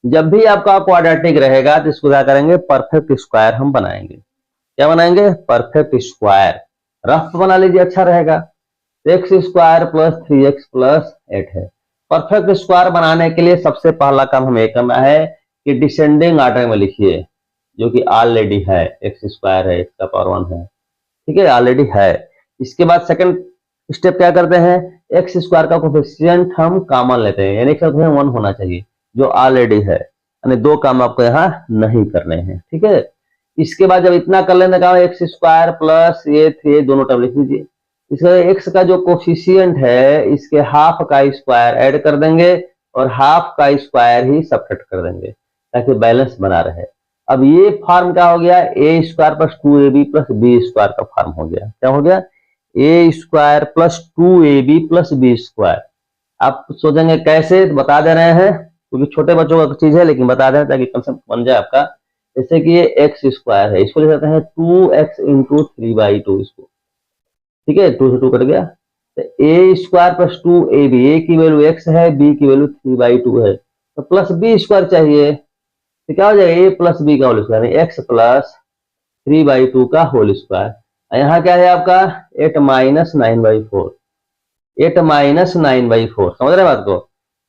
जब भी आपका क्वाड्रेटिक रहेगा तो इसको क्या करेंगे? परफेक्ट स्क्वायर हम बनाएंगे। क्या बनाएंगे? Perfect square. रफ बना लीजिए, अच्छा रहेगा। X square plus 3x plus 8 है। परफेक्ट स्क्वायर बनाने के लिए सबसे पहला काम हमें करना है कि डिसेंडिंग ऑर्डर में लिखिए, जो कि ऑलरेडी है, एक्स स्क्वायर है, एक्स का पावर 1 है, ठीक है, ऑलरेडी है। इसके बाद सेकंड स्टेप क्या करते हैं? एक्स स्क्वायर का कोफिशिएंट हम कॉमन लेते हैं, यानी 1 होना चाहिए, जो ऑलरेडी है, यानी दो काम आपको यहाँ नहीं करने हैं, ठीक है? इसके बाद जब इतना कर लेने का, एक्स स्क्वायर प्लस ये 3 दोनों टर्म लिख लीजिए। इसका एक्स का जो कोफिशिएंट है इसके हाफ का स्क्वायर ऐड कर देंगे और हाफ का स्क्वायर ही सबट्रैक्ट कर देंगे, ताकि बैलेंस बना रहे। अब ये फॉर्म क्या हो गया? A square plus 2ab plus b square का फॉर्म हो गया। क्या हो गया? A square plus 2ab plus b square. आप सोचेंगे कैसे? तो बता दे रहे हैं, क्योंकि छोटे बच्चों का चीज है, लेकिन बता दे रहे हैं ताकि कंसेप्ट बन जाए आपका। जैसे कि ये एक्स स्क्वायर है, इसको लिख सकते हैं 2x इंटू 3/2, इसको, ठीक है? 2 से 2 कट गया, तो ए स्क्वायर प्लस 2ab, ए की वैल्यू x है, बी की वैल्यू 3/2 है, तो प्लस बी स्क्वायर चाहिए, तो क्या हो जाएगा? ए प्लस बी का होल स्क्वायर, एक्स प्लस 3/2 का होल स्क्वायर। यहाँ क्या है आपका? 8 माइनस 9/4, 8 माइनस 9/4। समझ रहे बात को?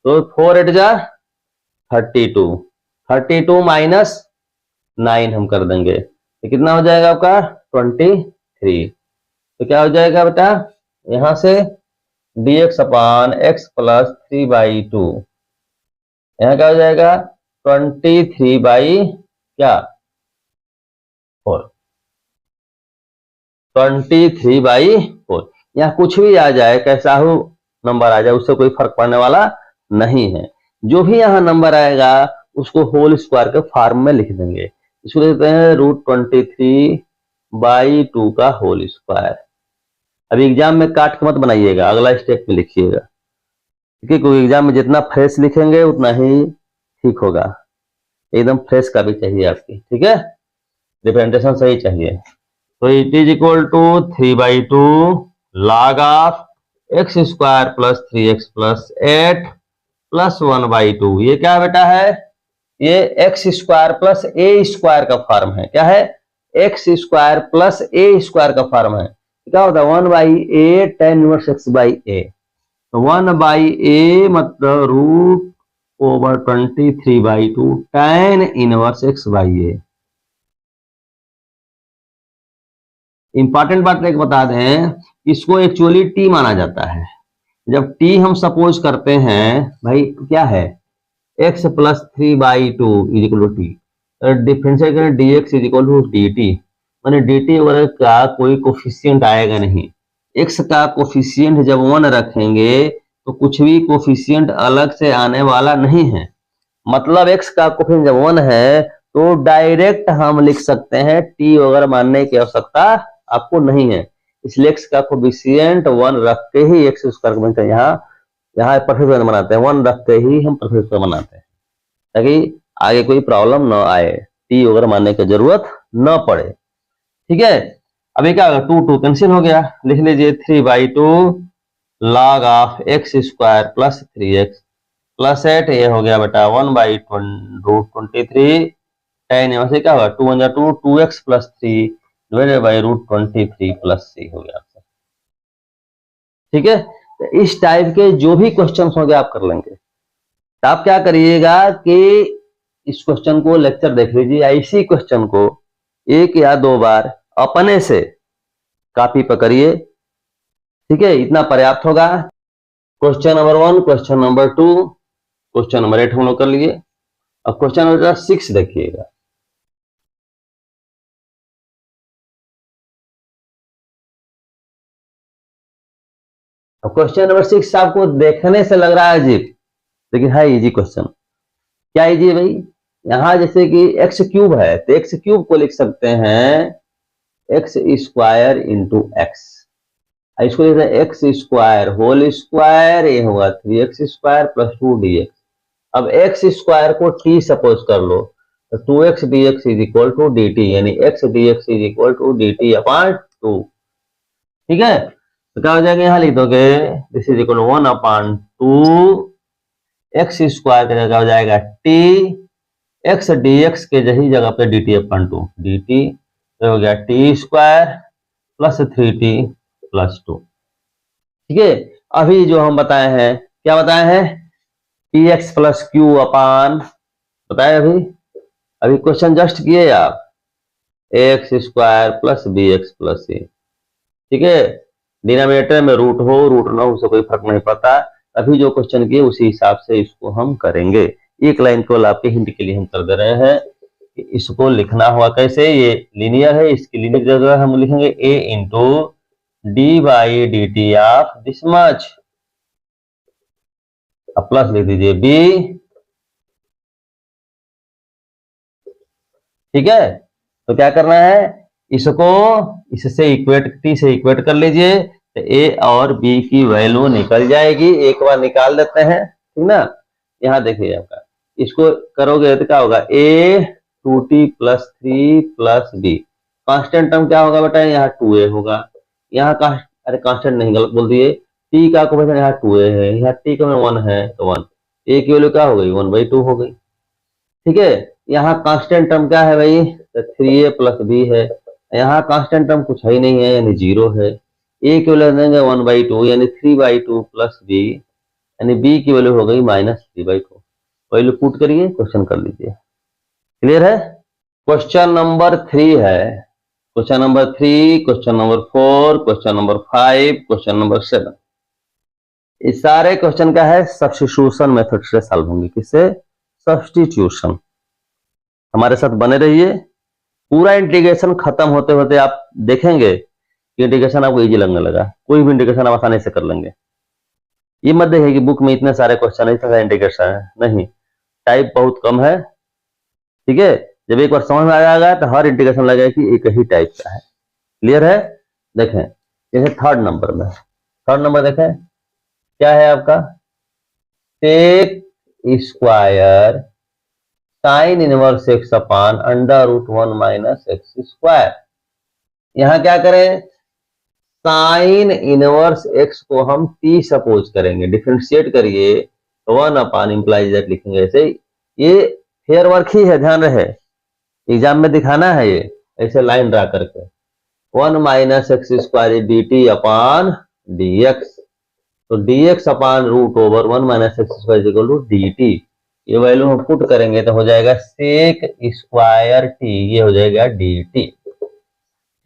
तो 4 8 जा 32, 32 माइनस 9 हम कर देंगे तो कितना हो जाएगा आपका 23। तो क्या हो जाएगा बेटा यहां से dx अपान x प्लस 3/2, यहाँ क्या हो जाएगा 23/4, 23/4। यहाँ कुछ भी आ जाए, कैसा हो नंबर आ जाए, उससे कोई फर्क पड़ने वाला नहीं है। जो भी यहाँ नंबर आएगा उसको होल स्क्वायर के फॉर्म में लिख देंगे। इसको देते हैं √23/2 का होल स्क्वायर। अभी एग्जाम में काट के मत बनाइएगा, अगला स्टेप में लिखिएगा, क्योंकि एग्जाम में जितना फ्रेश लिखेंगे उतना ही ठीक होगा। एकदम फ्रेश का भी चाहिए आपकी, ठीक है, रिप्रेजेंटेशन सही चाहिए। तो it is equal to 3/2 log of x square plus 3x plus 8 plus 1/2। ये क्या बेटा है, ये x square plus a square का फॉर्म है। क्या है, x square plus a square का फॉर्म है। क्या होता है 1/a tan इनवर्स x/a। तो 1/a मतलब √23/2 tan इनवर्स x/a। इंपॉर्टेंट बात एक बता दें, इसको एक्चुअली टी माना जाता है। जब टी हम सपोज करते हैं भाई क्या है x plus 3/2 is equal to t, differentiate करें dx is equal to dt, माने dt वगैरह का कोई कोफिशिएंट आएगा नहीं। x का कोफिशिएंट जब 1 रखेंगे तो कुछ भी कोफिशिएंट अलग से आने वाला नहीं है। मतलब x का कोफिशिएंट जब 1 है तो डायरेक्ट हम लिख सकते हैं, टी वगैरह मानने की आवश्यकता आपको नहीं है। इसलिए x का कोफिशिएंट 1 रख के ही एक्स स्क्वायर को बनते हैं। यहाँ परफेक्ट स्क्वायर बनाते हैं, 1 रख के ही हम परफेक्ट स्क्वायर बनाते हैं, ताकि आगे कोई प्रॉब्लम न आए, टी वगैरह मानने की जरूरत न पड़े। ठीक है, अभी क्या होगा 2 कैंसिल हो गया, लिख लीजिए 3/2 log of x square plus 3x plus 8, ये हो गया बेटा 1/√23 tan यहाँ से क्या होगा 2 1 2 2x plus 3 divided by √23 plus c हो गया। ठीक है, तो इस टाइप के जो भी क्वेश्चन होंगे आप कर लेंगे। तो आप क्या करिएगा कि इस क्वेश्चन को लेक्चर देख लीजिए, इसी क्वेश्चन को 1 या 2 बार अपने से कॉपी पकड़िए। ठीक है, इतना पर्याप्त होगा। Question number 1, question number 2, question number 8 हम लोग कर लिए। अब क्वेश्चन नंबर 6 देखिएगा। अब क्वेश्चन नंबर 6 आपको देखने से लग रहा है अजीब, लेकिन है इजी क्वेश्चन। क्या इजी है भाई, यहां जैसे कि एक्स क्यूब है तो एक्स क्यूब को लिख सकते हैं एक्स स्क्वायर इंटू एक्स, इसको लिखते हैं एक्स स्क्वायर होल स्क्वायर, ये होगा 3x स्क्वायर प्लस 2dx। अब एक्स स्क्वायर को t सपोज कर लो तो 2x dx is equal to dt, यानी x dx is equal to dt upon 2। ठीक है, तो क्या हो जाएगा, यहां लिख दोगे this is equal to 1/2 x square का जगह हो जाएगा t, x dx के जही जगह पे dt अपॉन 2 dt, तो हो गया t square plus 3t plus 2। ठीक है, अभी जो हम बताए हैं, क्या बताए हैं, px प्लस क्यू अपान बताए अभी क्वेश्चन जस्ट किए आप, x square plus b x plus c. ठीक है, डिनोमिनेटर में रूट हो रूट ना हो उससे कोई फर्क नहीं पड़ता। अभी जो क्वेश्चन किए उसी हिसाब से इसको हम करेंगे। एक लाइन को आपके हिंट के लिए हम कर दे रहे हैं कि इसको लिखना हुआ कैसे, ये लीनियर है, इसकी लीनियर जगह हम लिखेंगे a into D by D T of this much, अब प्लस लिख दीजिए b। ठीक है, तो क्या करना है, इसको इससे इक्वेट, टी से इक्वेट कर लीजिए, तो a और b की वैल्यू निकल जाएगी। एक बार निकाल देते हैं, ठीक ना। यहाँ देखिए आपका, इसको करोगे तो क्या होगा a 2t plus 3 plus b, constant term क्या होगा बेटा, यहाँ 2a होगा। यहाँ का अरे कांस्टेंट नहीं, गलत बोल दिए, t का कोफिशिएंट यहाँ 2a है, यहाँ t का 1 है तो 1, a की वैल्यू क्या हो गई 1/2 हो गई। ठीक है, यहाँ कांस्टेंट टर्म क्या है भाई, तो 3a प्लस b है। यहाँ कांस्टेंट टर्म कुछ है ही नहीं है, यानी 0 है। a की वैल्यू देंगे 1/2 यानी 3/2 प्लस b, यानी b की वैल्यू हो गई -3/2। वैल्यू पुट करिए, क्वेश्चन कर लीजिए। क्लियर है, क्वेश्चन नंबर 3 है, question number 3, question number 4, question number 5, question number 7। इस सारे क्वेश्चन का है सब्स्टिट्यूशन मेथड से सॉल्व होंगे। किससे? सब्स्टिट्यूशन। हमारे साथ बने रहिए, पूरा इंटीग्रेशन खत्म होते होते आप देखेंगे कि इंटीग्रेशन आपको इजी लगने लगा। कोई भी इंटीग्रेशन आप आसानी से कर लेंगे। ये मत देखिए कि बुक में इतने सारे क्वेश्चन है, इतना सारा इंटीग्रेशन है, नहीं, टाइप बहुत कम है। ठीक है, जब एक बार समझ में आ जाएगा तो हर इंटीग्रेशन लगेगा कि एक ही टाइप का है। क्लियर है? देखें, जैसे थर्ड नंबर में, थर्ड नंबर देखें क्या है आपका, sec square sine inverse x upon under root 1 minus x square. यहां क्या करें, साइन इनवर्स एक्स को हम टी सपोज करेंगे, डिफरेंशिएट करिए तो 1 अपान इंप्लाइज दैट लिखेंगे। ऐसे ये फेयर वर्क ही है, ध्यान रहे, एग्जाम में दिखाना है ये, ऐसे लाइन ड्रा करके 1 minus x square d t upon d x. तो dx upon root over 1 minus x square equal to dt। ये वैल्यू हम पुट करेंगे तो हो जाएगा सेक स्क्वायर टी, ये हो जाएगा dt।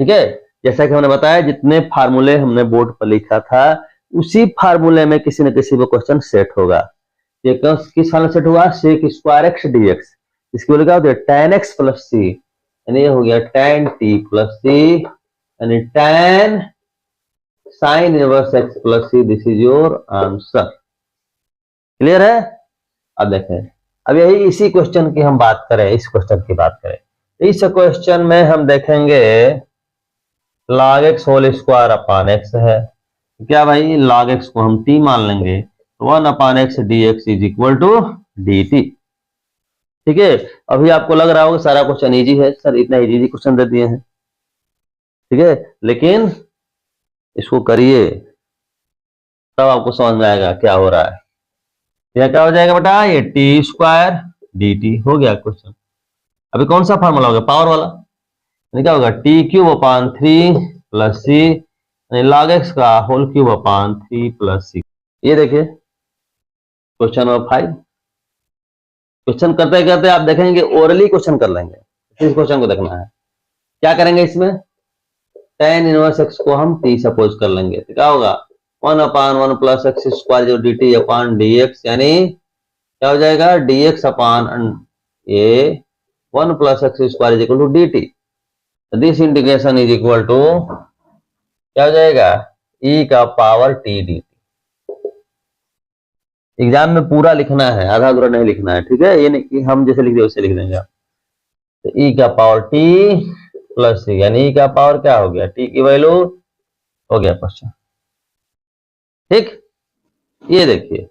ठीक है, जैसा कि हमने बताया जितने फार्मूले हमने बोर्ड पर लिखा था उसी फार्मूले में किसी न किसी को क्वेश्चन सेट होगा। ये किस फॉर्म सेट हुआ, सेक स्क्वायर एक्स dx। इसकी वैल्यू क्या होती है, tan x प्लस सी, यानी ये हो गया tan t प्लस सी, यानी tan sine inverse x plus c, this is your answer. Clear है? अब देखें, अब यही इसी क्वेश्चन की हम बात करें, इस क्वेश्चन की बात करें। इस क्वेश्चन में हम देखेंगे log x whole square upon x है। क्या भाई, log x को हम t मान लेंगे, 1 upon x d x is equal to d t. ठीक है, अभी आपको लग रहा होगा सारा क्वेश्चन इजी है, सर इतना इजी क्वेश्चन दे दिए हैं। ठीक है, लेकिन इसको करिए तब आपको समझ में आएगा क्या हो रहा है। यह क्या हो जाएगा बेटा, ये टी स्क्वायर डी टी हो गया क्वेश्चन। अभी कौन सा फॉर्मूला होगा, पावर वाला, क्या होगा, टी क्यूब अपान 3 प्लस सी, लॉग एक्स का होल क्यूब अपान 3 प्लस सी। ये देखिए क्वेश्चन नंबर 5। क्वेश्चन करते करते आप देखेंगे ओरली क्वेश्चन कर लेंगे। इस क्वेश्चन को देखना है, क्या करेंगे इसमें, tan इनवर्स एक्स को हम t सपोज कर लेंगे तो क्या होगा, 1 अपान 1 प्लस एक्स स्क्वायर जो d t upon d x, यानी क्या हो जाएगा, dx अपान ये 1 plus x square is equal to d t. This integration is equal to क्या हो जाएगा, e का power t d t. Exam में पूरा लिखना है, आधा अधूरा नहीं लिखना है। ठीक है, ये नहीं कि हम जैसे लिख दिए वैसे लिख देंगे। तो e का पावर t प्लस सी, यानी e का पावर क्या हो गया, t की वैल्यू हो गया क्वेश्चन। ठीक, ये देखिए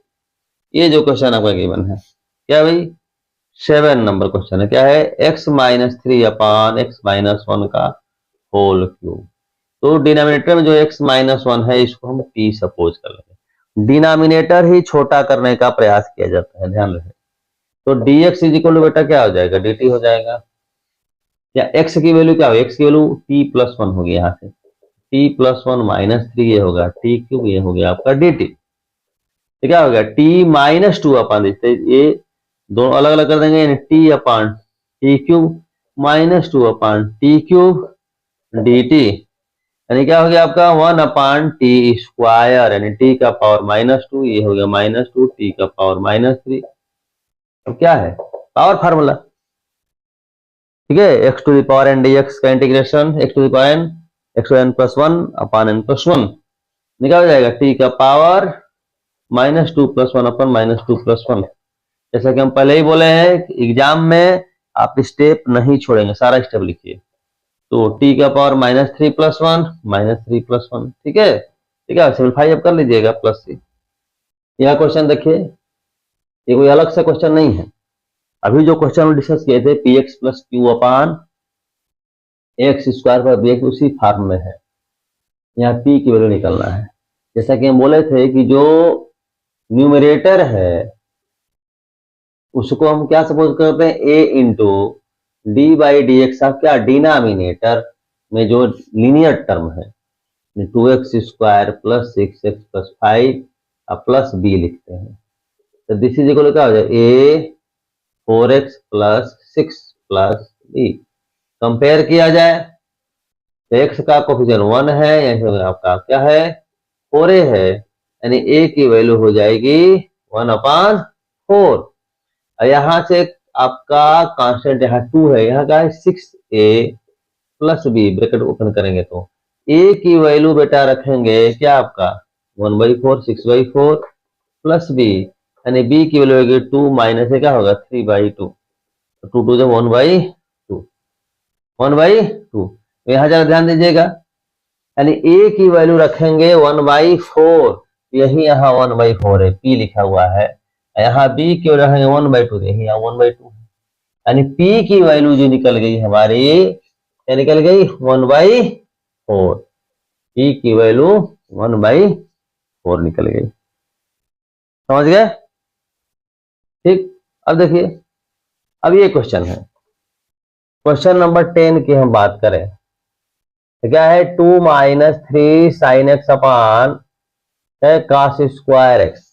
ये जो क्वेश्चन आपका गिवन है क्या भाई, 7 नंबर क्वेश्चन है। क्या है, x माइनस 3 अपान एक्स माइनस 1 का होल क्यूब। तो डिनोमिनेटर में जो x माइनस 1 है इसको हम t सपोज कर लेंगे। डिनोमिनेटर ही छोटा करने का प्रयास किया जाता है, ध्यान रखें। तो dx इज इक्वल टू बेटा क्या हो जाएगा, dt हो जाएगा। या x की वैल्यू क्या हो, x की वैल्यू t प्लस 1 होगी, यहाँ से t प्लस 1 माइनस 3 ये होगा t क्यूब, ये हो गया आपका dt। तो क्या हो गया, t माइनस 2 अपान, ये दोनों अलग अलग कर देंगे, यानी t upon t cube minus 2 upon t cube d t, यानी क्या हो गया आपका 1 अपान टी स्क्वायर, यानी टी का पावर माइनस 2, ये हो गया माइनस 2 टी का पावर माइनस 3। अब क्या है, पावर फार्मूला। ठीक है, x to the power n d x का integration x to the power n, x to n plus 1 upon n plus 1, निकाल हो जाएगा टी का पावर माइनस 2 प्लस 1 अपन माइनस 2 प्लस 1। जैसा कि हम पहले ही बोले हैं एग्जाम में आप स्टेप नहीं छोड़ेंगे, सारा स्टेप लिखिए। तो t का power minus 3 plus 1 minus 3 plus 1। ठीक है, ठीक है, सिंपलीफाई अब कर लीजिएगा प्लस सी। यह क्वेश्चन देखिए, ये कोई अलग सा क्वेश्चन नहीं है। अभी जो क्वेश्चन हम डिस्कस किए थे पी एक्स प्लस क्यू अपान एक्स स्क्वायर पर बी एक्स, उसी फॉर्म में है। यहाँ p की वैल्यू निकलना है। जैसा कि हम बोले थे कि जो न्यूमरेटर है उसको हम क्या सपोज करते हैं, a into D by D x का क्या, डिनोमिनेटर में जो लीनियर टर्म है 2x square plus 6x plus 5 plus b लिखते हैं। तो दिस इज इक्वल क्या हो जाए, a 4x plus 6 plus b। Compare किया जाए तो x का कोफिशिएंट 1 है, यहाँ आपका क्या है 4a है, यानी a की वैल्यू हो जाएगी 1/4। और यहाँ से आपका कांस्टेंट यहाँ 2 है, यहाँ का है 6a plus b, bracket open करेंगे तो a की वैल्यू बेटा रखेंगे क्या आपका 1/4, 6/4 प्लस b, यानी b की वैल्यू होगी 2 माइनस से क्या होगा 3/2, 2 2 1/2, 1/2। यहाँ जरा ध्यान दीजिएगा, यानी a की वैल्यू रखेंगे 1/4, यही यहाँ 1/4 है, p लिखा हुआ है। यहाँ b की वैल्यू रखेंगे 1/2, यही यहाँ 1/2 है, यानी p की वैल्यू जो निकल गई हमारी, क्या निकल गई 1/4, p की वैल्यू 1/4 निकल गई। समझ गए? ठीक। अब देखिए, अब ये क्वेश्चन है, क्वेश्चन नंबर 10 की हम बात करें तो क्या है 2 - 3 sin x अपान cos स्क्वायर एक्स।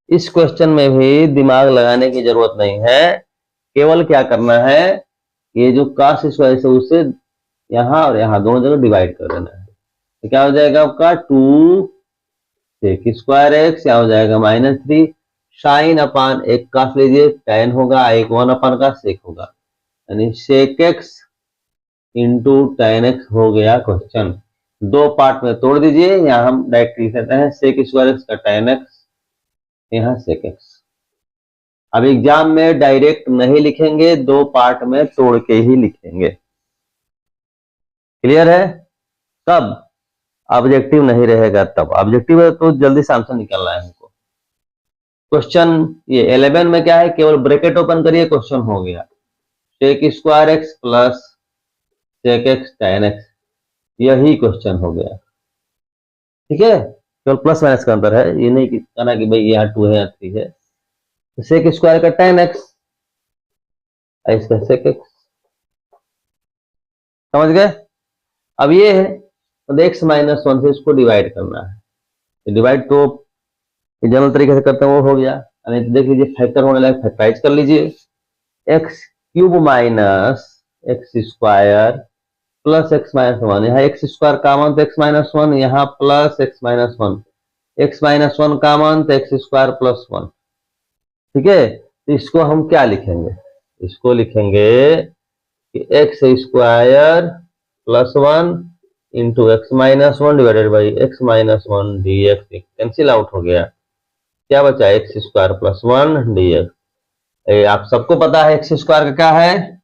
इस क्वेश्चन में भी दिमाग लगाने की जरूरत नहीं है, केवल क्या करना है, ये जो cos स्क्वायर से उसे यहाँ और यहाँ दोनों जगह डिवाइड कर देना है। तो क्या हो जाएगा आपका 2 sec स्क्वायर एक्स, यहाँ हो जाएगा -3 साइन अपान एक काट लीजिए tan होगा, एक 1 का sec होगा, यानी sec x into tan x हो गया क्वेश्चन। दो पार्ट में तोड़ दीजिए, यहाँ हम डायरेक्ट लिख देते हैं sec स्क्वायर एक्स का tan x, यहाँ sec x। अब एग्जाम में डायरेक्ट नहीं लिखेंगे, दो पार्ट में तोड़ के ही लिखेंगे। क्लियर है? कब ऑब्जेक्टिव नहीं रहेगा तब, ऑब्जेक्टिव है तो जल्दी से आंसर निकलना है हमको। क्वेश्चन ये 11 में क्या है, केवल ब्रैकेट ओपन करिए, क्वेश्चन हो गया sec square x plus sec x tan x, यही क्वेश्चन हो गया। ठीक है, केवल प्लस माइनस का अंतर है, ये नहीं कि कहना कि भाई यहाँ 2 है यहाँ 3 है। तो sec स्क्वायर का tan x, इसका sec x। समझ गए? अब ये है तो x -1 से इसको डिवाइड करना है, डिवाइड तो जनरल तरीके से करते हैं वो हो गया, नहीं तो देख लीजिए फैक्टर होने लगे, फैक्टराइज कर लीजिए, x cube minus x square plus x -1, यहाँ x स्क्वायर कामन तो x -1, यहाँ प्लस x -1, x -1 कामन तो x स्क्वायर प्लस 1। ठीक है, तो इसको हम क्या लिखेंगे, इसको लिखेंगे कि x square plus 1 into x -1 divided by x -1 dx, cancel out हो गया, क्या बचा एक्स स्क्वायर प्लस 1 dx। आप सबको पता है एक्स स्क्वायर का क्या है,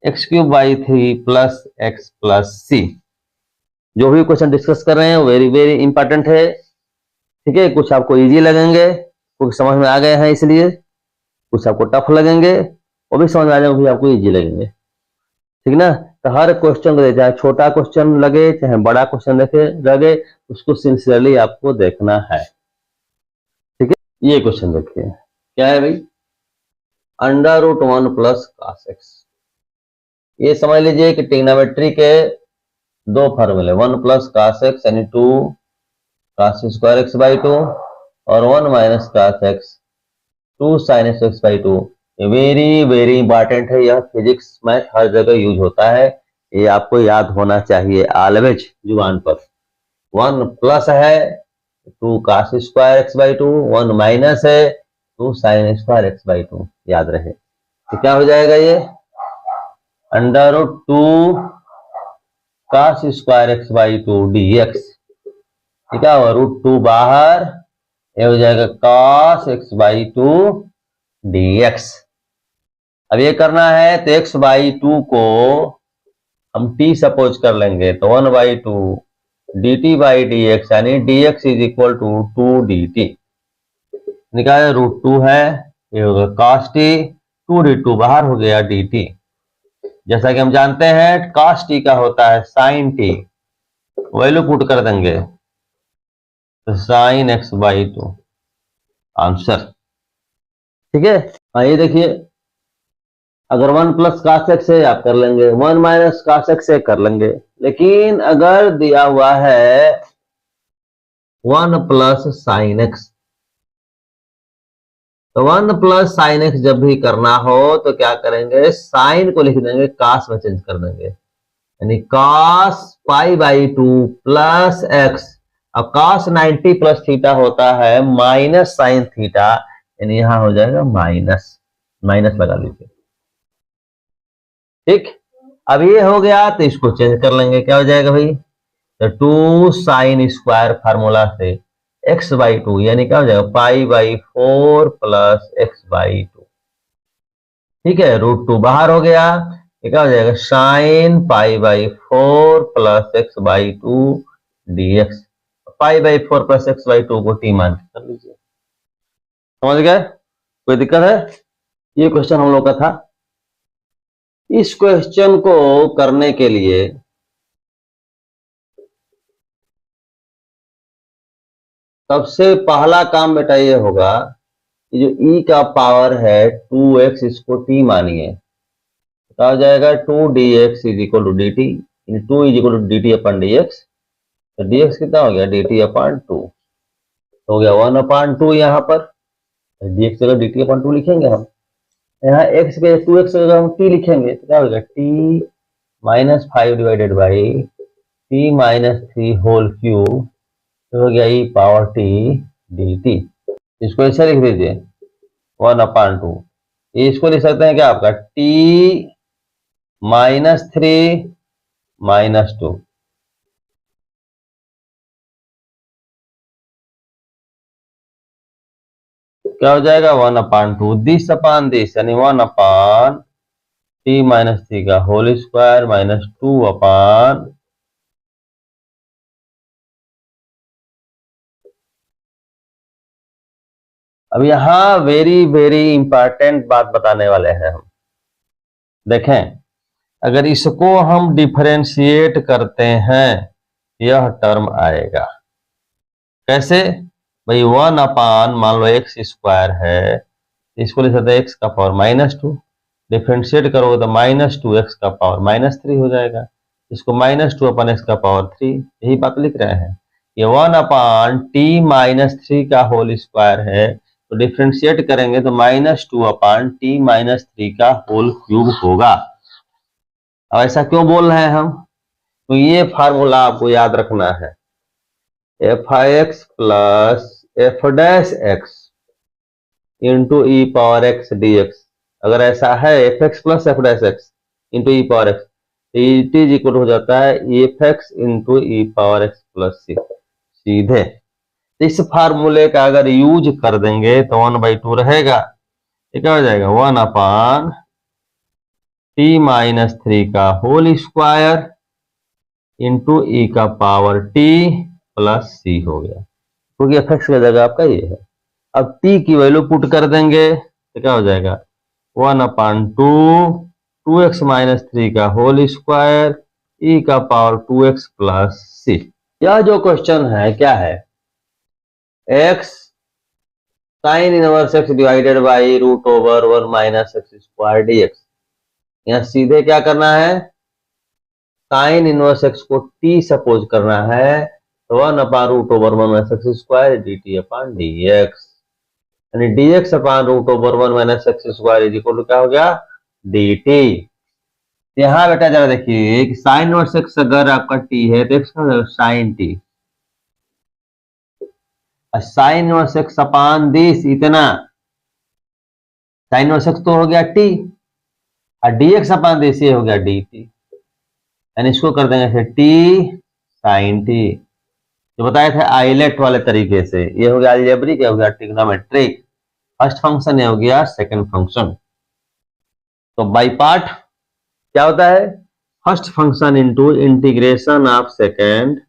x³/3 plus x plus c। जो भी क्वेश्चन डिस्कस कर रहे हैं वेरी वेरी इंपॉर्टेंट है। ठीक है, कुछ आपको इजी लगेंगे, कुछ समझ में आ गए हैं इसलिए, कुछ आपको टफ लगेंगे, वो भी समझ में आ जाएंगे, आपको इजी लगेंगे। ठीक ना? तो हर क्वेश्चन को चाहे छोटा क्वेश्चन लगे चाहे बड़ा क्वेश्चन लगे, उसको सिंसियरली आपको देखना है। ठीक है, ये क्वेश्चन देखिए क्या है भाई, √1 प्लस cos x। ये समझ लीजिए कि ट्रिग्नोमेट्री के दो फॉर्मूले, 1 प्लस cos x यानी 2 cos स्क्वायर x/2 और 1 minus cos x 2 sin x/2। Very very important है, यह फिजिक्स मैथ हर जगह यूज होता है, ये आपको याद होना चाहिए ऑलवेज जुबान पर। 1 प्लस है 2 cos स्क्वायर x/2, 1 माइनस है 2 sin स्क्वायर x/2, याद रहे। तो क्या हो जाएगा ये √2 cos स्क्वायर x/2 dx, ठीक है, और √2 बाहर, ये हो जाएगा cos x/2 dx। अब ये करना है तो x/2 को हम t सपोज कर लेंगे, तो 1/2 dt/dx, यानी dx = 2 dt। निकाले √2 है, ये होगा cos t, 2 √2 बाहर हो गया dt। जैसा कि हम जानते हैं cos t का होता है sin t, वैल्यू पुट कर देंगे तो sin x/2 आंसर। ठीक है, ये देखिए, अगर 1 प्लस cos x है आप कर लेंगे, 1 माइनस cos x है कर लेंगे, लेकिन अगर दिया हुआ है 1 प्लस sin x, तो 1 प्लस साइन एक्स जब भी करना हो तो क्या करेंगे, साइन को लिख देंगे, कास में चेंज कर देंगे, यानी cos pi by 2 plus x. अब cos 90 प्लस थीटा होता है माइनस साइन थीटा, यानी यहां हो जाएगा माइनस, माइनस लगा लीजिए। ठीक, अब ये हो गया तो इसको चेंज कर लेंगे, क्या हो जाएगा भाई, तो 2 साइन स्क्वायर फार्मूला से एक्स बाई 2, यानी क्या हो जाएगा pi by 4 plus x by 2। ठीक है, √2 बाहर हो गया, ये क्या हो जाएगा sine pi by 4 plus x by 2 dx। Pi by 4 plus x by 2 को टी मान कर लीजिए। समझ गए, कोई दिक्कत है? ये क्वेश्चन हम लोग का था। इस क्वेश्चन को करने के लिए सबसे पहला काम बेटा ये होगा कि जो e का पावर है 2x, इसको t मानिए, क्या हो जाएगा 2dx is equal to dt, 2 is equal to dt upon dx, तो dx कितना हो गया dt अपन 2, तो हो गया 1 अपन 2। यहाँ पर dx जगह dt अपन 2 लिखेंगे हम, यहाँ x के 2x जगह हम t लिखेंगे, तो क्या हो गया t minus 5 divided by t minus 3 whole cube, तो हो गया e पावर t dt। इसको ऐसे लिख दीजिए 1 अपान 2, इसको लिख सकते हैं क्या आपका t माइनस 3 माइनस 2, क्या हो जाएगा 1 अपान 2, दिस अपान दिस, यानी 1 अपान t माइनस 3 का होल स्क्वायर माइनस 2 अपान अब यहां वेरी वेरी इंपॉर्टेंट बात बताने वाले हैं हम। देखें, अगर इसको हम डिफरेंशिएट करते हैं यह टर्म आएगा कैसे भाई, 1 अपान मान लो एक्स स्क्वायर है, इसको लिख सकते हैं एक्स का पावर माइनस 2, डिफरेंशिएट करोगे तो माइनस 2 एक्स का पावर माइनस 3 हो जाएगा, इसको माइनस 2 अपन एक्स का पावर 3, यही बात लिख रहे हैं। ये 1 अपान टी माइनस 3 का होल स्क्वायर है, तो डिफरेंशिएट करेंगे तो माइनस 2 अपान टी माइनस 3 का होल क्यूब होगा। अब ऐसा क्यों बोल रहे हैं हम, तो ये फार्मूला आपको याद रखना है, f i x plus F dash x into E power x d x. अगर ऐसा है F x plus F dash x into E power x, it is equal हो जाता है एफ एक्स इंटू ई पावर एक्स प्लस सी, सीधे। इस फार्मूले का अगर यूज कर देंगे तो 1/2 रहेगा, ये क्या हो जाएगा 1 अपान टी माइनस 3 का होल स्क्वायर इंटू ई का पावर टी प्लस सी हो गया, क्योंकि एफ एक्स की जगह आपका ये है। अब टी की वैल्यू पुट कर देंगे तो क्या हो जाएगा 1 अपान 2 एक्स माइनस 3 का होल स्क्वायर ई का पावर 2x प्लस सी। यह जो क्वेश्चन है क्या है, x sine inverse x divided by √1 minus x square dx। यहाँ सीधे क्या करना है, साइन इनवर्स एक्स को t सपोज करना है, तो 1 upon √1 minus x square dt upon dx, यानी dx upon √1 minus x square is equal to क्या हो गया dt। यहाँ बेटा जरा देखिए कि साइन इनवर्स एक्स अगर आपका t है तो एक्स का sine t, sine inverse x upon this इतना, साइन इनवर्स एक्स तो हो गया t और dx अपान दिस ये हो गया dt, यानी इसको कर देंगे t साइन t, जो बताए थे आइलेट वाले तरीके से, ये हो गया अलजेब्रिक, ये हो गया ट्रिग्नोमेट्रिक, फर्स्ट फंक्शन ये हो गया सेकंड फंक्शन। तो बाई पार्ट क्या होता है, first function into integration of second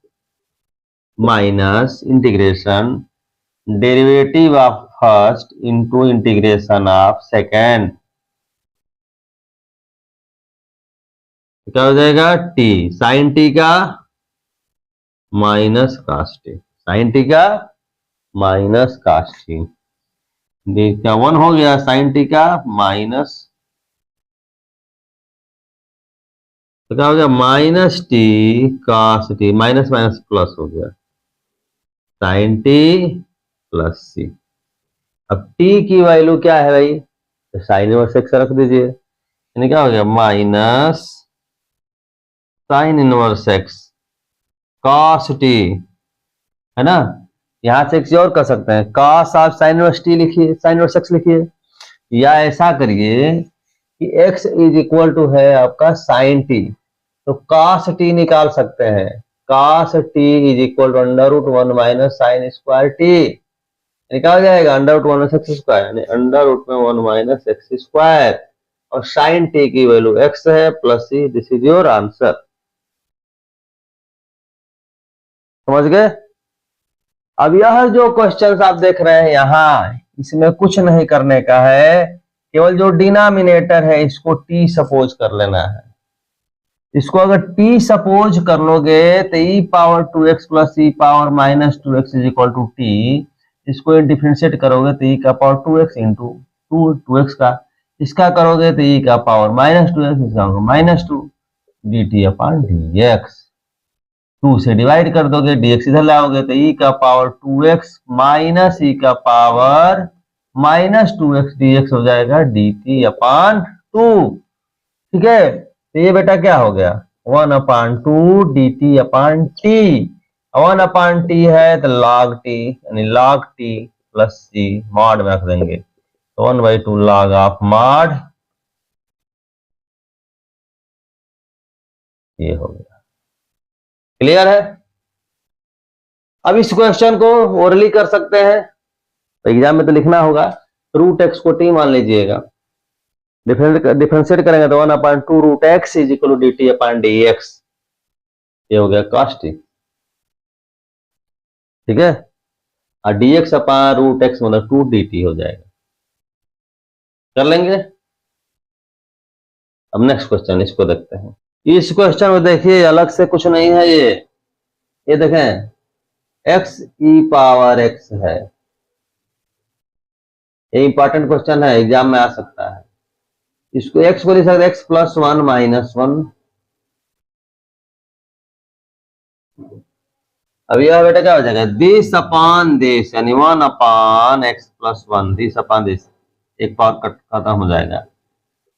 minus integration derivative of first into integration of second, क्या हो जाएगा t साइन t का minus cos t, sine t का माइनस कास टी, क्या 1 हो गया साइन टी का माइनस, तो क्या हो गया माइनस टी कास टी, माइनस माइनस प्लस हो गया साइन टी प्लस सी। अब टी की वैल्यू क्या है भाई, तो साइन इनवर्स एक्स रख दीजिए, यानी क्या हो गया minus sign inverse x cos T, है ना। यहां से एक चीज और कर सकते हैं, कॉस आप साइन इनवर्स टी लिखिए, साइन इनवर्स एक्स लिखिए, या ऐसा करिए कि x इज इक्वल टू है आपका साइन टी, तो कॉस टी निकाल सकते हैं, cos t is equal to under root one minus sine square t, निकाल जाएगा under root one minus x square, यानी अंडर रूट में वन माइनस एक्स स्क्वायर, और साइन टी की वैल्यू x है plus c, this is your answer. समझ गए। अब यह जो क्वेश्चंस आप देख रहे हैं यहाँ, इसमें कुछ नहीं करने का है, केवल जो डिनोमिनेटर है इसको t सपोज कर लेना है। इसको अगर t सपोज कर लोगे तो e power 2x plus e power minus 2x is equal to t, इसको डिफरेंशिएट करोगे तो e का पावर 2x इंटू 2x का, इसका करोगे तो e का पावर माइनस 2x, इसका होगा माइनस 2 dt अपॉन dx, 2 से डिवाइड कर दोगे, dx इधर लाओगे तो e का पावर 2x माइनस e का पावर माइनस 2x dx हो जाएगा dt अपॉन 2। ठीक है, तो ये बेटा क्या हो गया 1/2 dt अपॉन टी, 1/t है तो log t, यानी log t plus c mod में रख देंगे, तो 1/2 log ऑफ मॉड, ये हो गया। क्लियर है। अब इस क्वेश्चन को ओरली कर सकते हैं, तो एग्जाम में तो लिखना होगा, रूट एक्स को टी मान लीजिएगा, डिफरेंशिएट करेंगे तो 1/2 root x is equal to d t upon d x, ये हो गया कॉस टी। ठीक है, और dx अपॉन रूट एक्स मतलब 2 dt हो जाएगा। कर लेंगे। अब नेक्स्ट क्वेश्चन इसको देखते हैं। इस क्वेश्चन में देखिए अलग से कुछ नहीं है, ये देखें x e पावर x है, ये इंपॉर्टेंट क्वेश्चन है, एग्जाम में आ सकता है। इसको x को लिख सकते x plus one minus one. अब यह बेटा क्या हो जाएगा दिस अपॉन दिस, यानी 1/x plus one, this upon this, एक पावर कट खत्म हो जाएगा,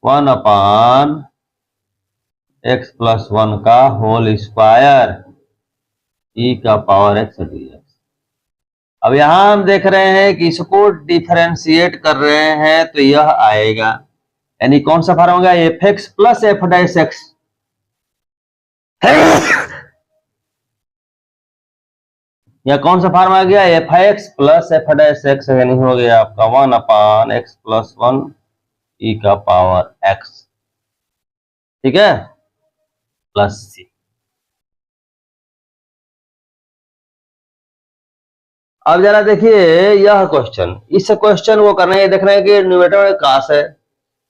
1/x प्लस वन का होल स्क्वायर e का पावर x dx। अब यहां हम देख रहे हैं कि इसको डिफरेंशिएट कर रहे हैं तो यह आएगा, यानी कौन सा फॉर्म होगा F x plus F dash x, या कौन सा फॉर्म आ गया F x plus F dash x, यानी हो गया आपका 1/x प्लस वन ई का पावर x। ठीक है, प्लस सी। अब जरा देखिए यह क्वेश्चन, इस क्वेश्चन को करना है, देख रहे हैं कि न्यूमरेटर में कास है,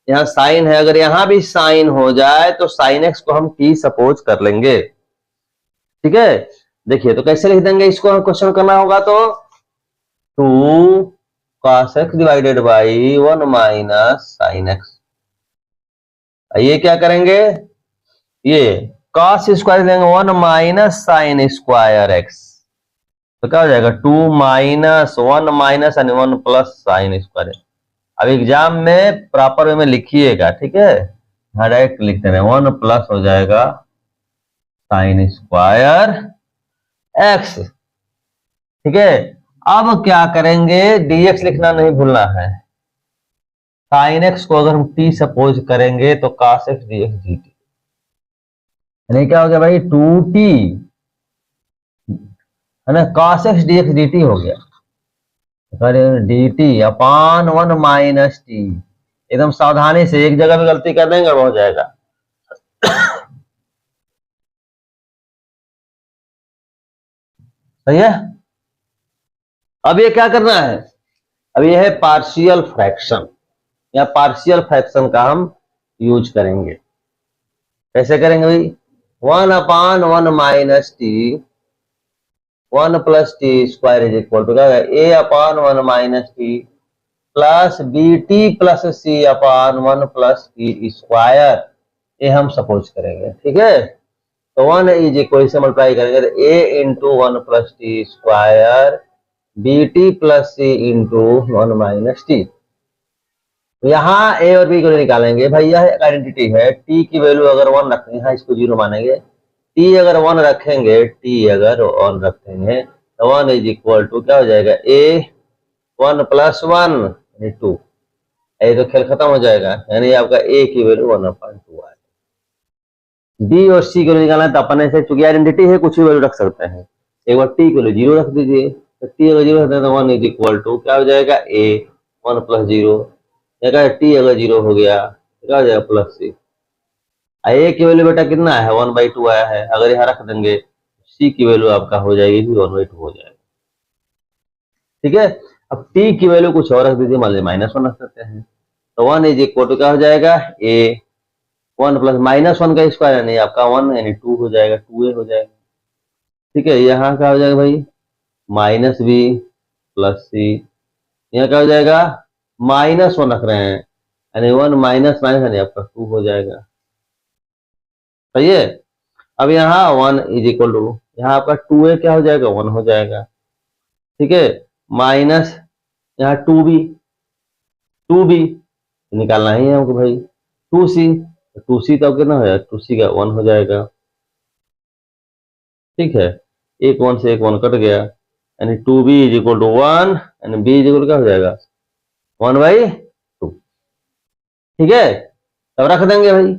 यहाँ साइन है, अगर यहां भी साइन हो जाए तो साइन एक्स को हम टी सपोज कर लेंगे। ठीक है, देखिए तो कैसे लिख देंगे इसको, हम क्वेश्चन करना होगा तो 2 cos x divided by 1 minus sine x, ये क्या करेंगे, ये cos स्क्वायर देंगे 1 माइनस साइन स्क्वायर एक्स, तो क्या हो जाएगा 2 माइनस 1 माइनस यानी 1 प्लस साइन स्क्वायर। अब एग्जाम में प्रॉपर वे में लिखिएगा, ठीक है, डायरेक्ट लिखते हैं 1 प्लस हो जाएगा साइन स्क्वायर एक्स। ठीक है, अब क्या करेंगे dx लिखना नहीं भूलना है, साइन एक्स को अगर हम t सपोज करेंगे तो cos x dx dt, यानी क्या हो गया भाई 2t, है ना, cos x dx dt हो गया, dt अपान 1 माइनस टी, एकदम सावधानी से, एक जगह में गलती कर देंगे हो जाएगा। सही है। अब ये क्या करना है, अब ये है पार्शियल फ्रैक्शन, या पार्शियल फ्रैक्शन का हम यूज करेंगे। कैसे करेंगे भाई, 1/1 minus t 1 plus t square is equal to क्या है a/1 minus t plus b t plus c upon 1 plus t square, ये हम सपोज करेंगे। ठीक है, तो 1 इज इक्वल से मल्टीप्लाई करेंगे तो a into 1 plus t square b t plus c into one minus t. यहाँ ए और बी को निकालेंगे भाई, यह एक आइडेंटिटी है। टी की वैल्यू अगर 1 रखेंगे, यहाँ इसको 0 मानेंगे। टी अगर 1 रखेंगे, टी अगर 1 रखेंगे तो 1 इज इक्वल टू क्या हो जाएगा, ए 1 प्लस 1 यानी 2। ये तो खेल खत्म हो जाएगा, यानी आपका ए की वैल्यू 1/2 है। बी और सी को निकालना है तो अपन ऐसे, चूंकि आइडेंटिटी है कुछ भी वैल्यू रख सकते हैं। एक बार टी को 0 रख दीजिए, तो टी अगर 0 रखते हैं तो 1 इज इक्वल टू क्या हो जाएगा, ए 1 प्लस 0। टी अगर 0 हो गया तो क्या हो जाएगा, प्लस सी। ए की वैल्यू बेटा कितना है, 1/2 आया है, अगर यहाँ रख देंगे सी की वैल्यू आपका हो जाएगी 1/2 हो जाएगा। ठीक है, अब टी की वैल्यू कुछ और रख दीजिए, मान लीजिए -1 रख सकते हैं, तो 1 इज इक्वल टू क्या हो जाएगा, ए 1 प्लस -1 का स्क्वायर यानी आपका 1 यानी 2 हो जाएगा, 2a हो जाएगा। ठीक है, यहाँ क्या हो जाएगा भाई, माइनस बी प्लस सी। यहाँ क्या हो जाएगा, -1 रख रहे हैं यानी 1 माइनस माइनस यानी आपका 2 हो जाएगा। सही है, अब यहाँ 1 इज इक्वल टू, यहाँ आपका 2a क्या हो जाएगा, 1 हो जाएगा। ठीक है, माइनस यहाँ 2b निकालना ही है हमको भाई, 2c तो कितना हो जाएगा, 2c का 1 हो जाएगा। ठीक है, एक 1 से एक 1 कट गया, यानी 2b इज इक्वल टू 1 यानी b इज इक्वल क्या हो जाएगा, 1/2। ठीक है, तब रख देंगे भाई,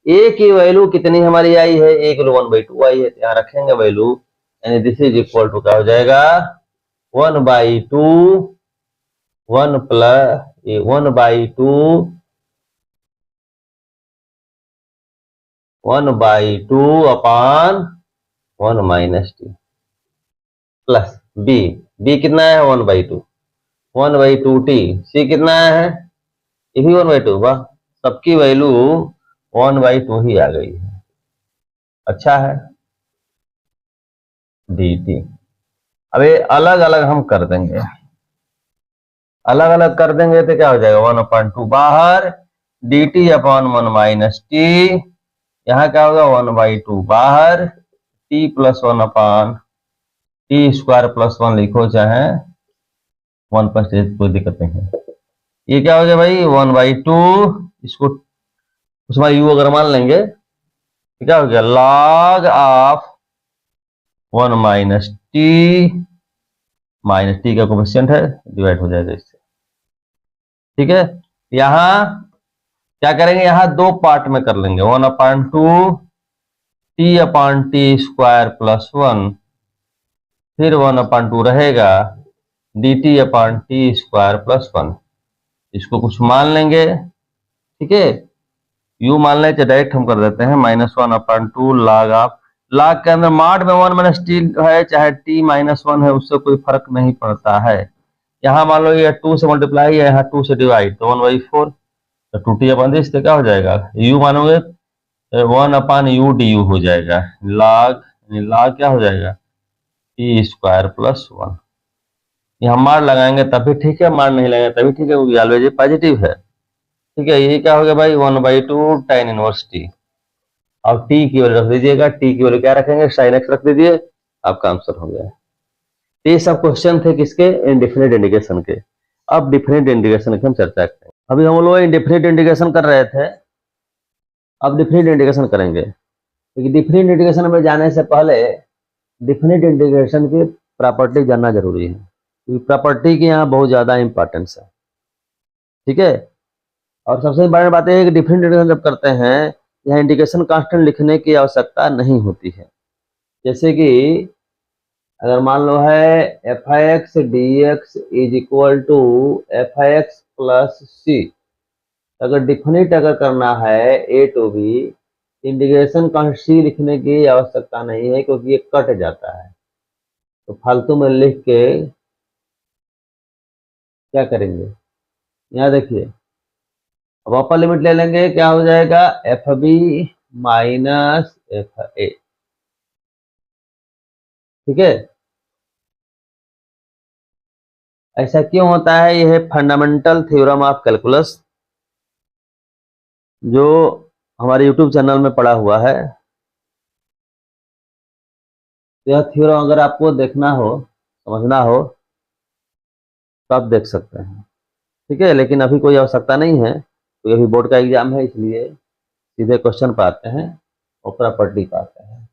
a की वैल्यू कितनी हमारी आई है, a की वैल्यू 1/2 आई है, यहाँ रखेंगे वैल्यू, यानी दिस इज इक्वल टू क्या हो जाएगा, 1/2 1 plus 1/2 upon 1 minus t plus b कितना है, 1/2 टी, सी कितना है, ये भी 1/2। वाह, सबकी वैल्यू 1/2 ही आ गई है, अच्छा है। डी टी अब ये अलग अलग हम कर देंगे, अलग अलग कर देंगे तो क्या हो जाएगा, 1/2 बाहर, D t upon 1 minus t, यहाँ क्या होगा 1/2 बाहर, T plus 1 upon T square plus 1 लिखो, चाहे 1 प्लस टी, कोई दिक्कत नहीं है। ये क्या हो गया भाई, 1/2, इसको उसमें यू अगर मान लेंगे तो क्या हो गया, लॉग ऑफ 1 माइनस टी का कोफिशिएंट है, डिवाइड हो जाएगा इससे। ठीक है, यहां क्या करेंगे, यहां दो पार्ट में कर लेंगे, 1/2 T upon T square plus 1, फिर 1/2 रहेगा D t upon T square plus 1, इसको कुछ मान लेंगे। ठीक है, यू मान लें, डायरेक्ट हम कर देते हैं, -1/2 लॉग ऑफ, लॉग के अंदर मॉड में 1 माइनस टी है, चाहे टी -1 है, उससे कोई फर्क नहीं पड़ता है। यहाँ मान लो ये 2 से मल्टीप्लाई है, यहाँ 2 से डिवाइड, तो 1/4, तो 2t अपॉन दिस तो क्या हो जाएगा, यू मानोगे 1/u du हो जाएगा, लॉग क्या हो जाएगा, टी स्क्वायर प्लस 1। यहाँ मार लगाएंगे तभी ठीक है, मार नहीं लगाएंगे तभी ठीक है, क्योंकि ऑलवेज पॉजिटिव है। ठीक है, ये क्या हो गया भाई, 1/2 tan इनवर्स टी। और टी की वैल्यू रख दीजिएगा, टी की वैल्यू क्या रखेंगे, sin x रख दीजिए, आपका आंसर हो गया। ये सब क्वेश्चन थे किसके, इंडिफिनिट इंटीग्रेशन के। अब डिफिनिट इंटीग्रेशन की हम चर्चा करेंगे। अभी हम लोग इंडिफिनिट इंटीग्रेशन कर रहे थे, अब डिफिनिट इंटीग्रेशन करेंगे। क्योंकि डिफिनिट इंटीग्रेशन में जाने से पहले डिफिनिट इंटीग्रेशन की प्रॉपर्टी जानना जरूरी है, क्योंकि प्रॉपर्टी की यहाँ बहुत ज्यादा इंपॉर्टेंस है। ठीक है, और सबसे इंपॉर्टेंट बात यह है कि डिफिनिट इंटीग्रेशन जब करते हैं, यहाँ इंटीग्रेशन कांस्टेंट लिखने की आवश्यकता नहीं होती है। जैसे कि अगर मान लो है f i x d x is equal to f i x plus c, अगर डिफिनिट अगर करना है a to b, integration constant c लिखने की आवश्यकता नहीं है, क्योंकि ये कट जाता है। तो फालतू में लिख के क्या करेंगे, यहाँ देखिए, अब अपर लिमिट ले लेंगे, क्या हो जाएगा, f b minus f a. ठीक है, ऐसा क्यों होता है, यह है फंडामेंटल थ्योरम ऑफ कैलकुलस, जो हमारे यूट्यूब चैनल में पड़ा हुआ है। यह थ्योरम अगर आपको देखना हो, समझना हो, तो आप देख सकते हैं। ठीक है, लेकिन अभी कोई आवश्यकता नहीं है, तो अभी बोर्ड का एग्जाम है, इसलिए सीधे क्वेश्चन पर आते हैं और प्रॉपर्टी पर आते हैं।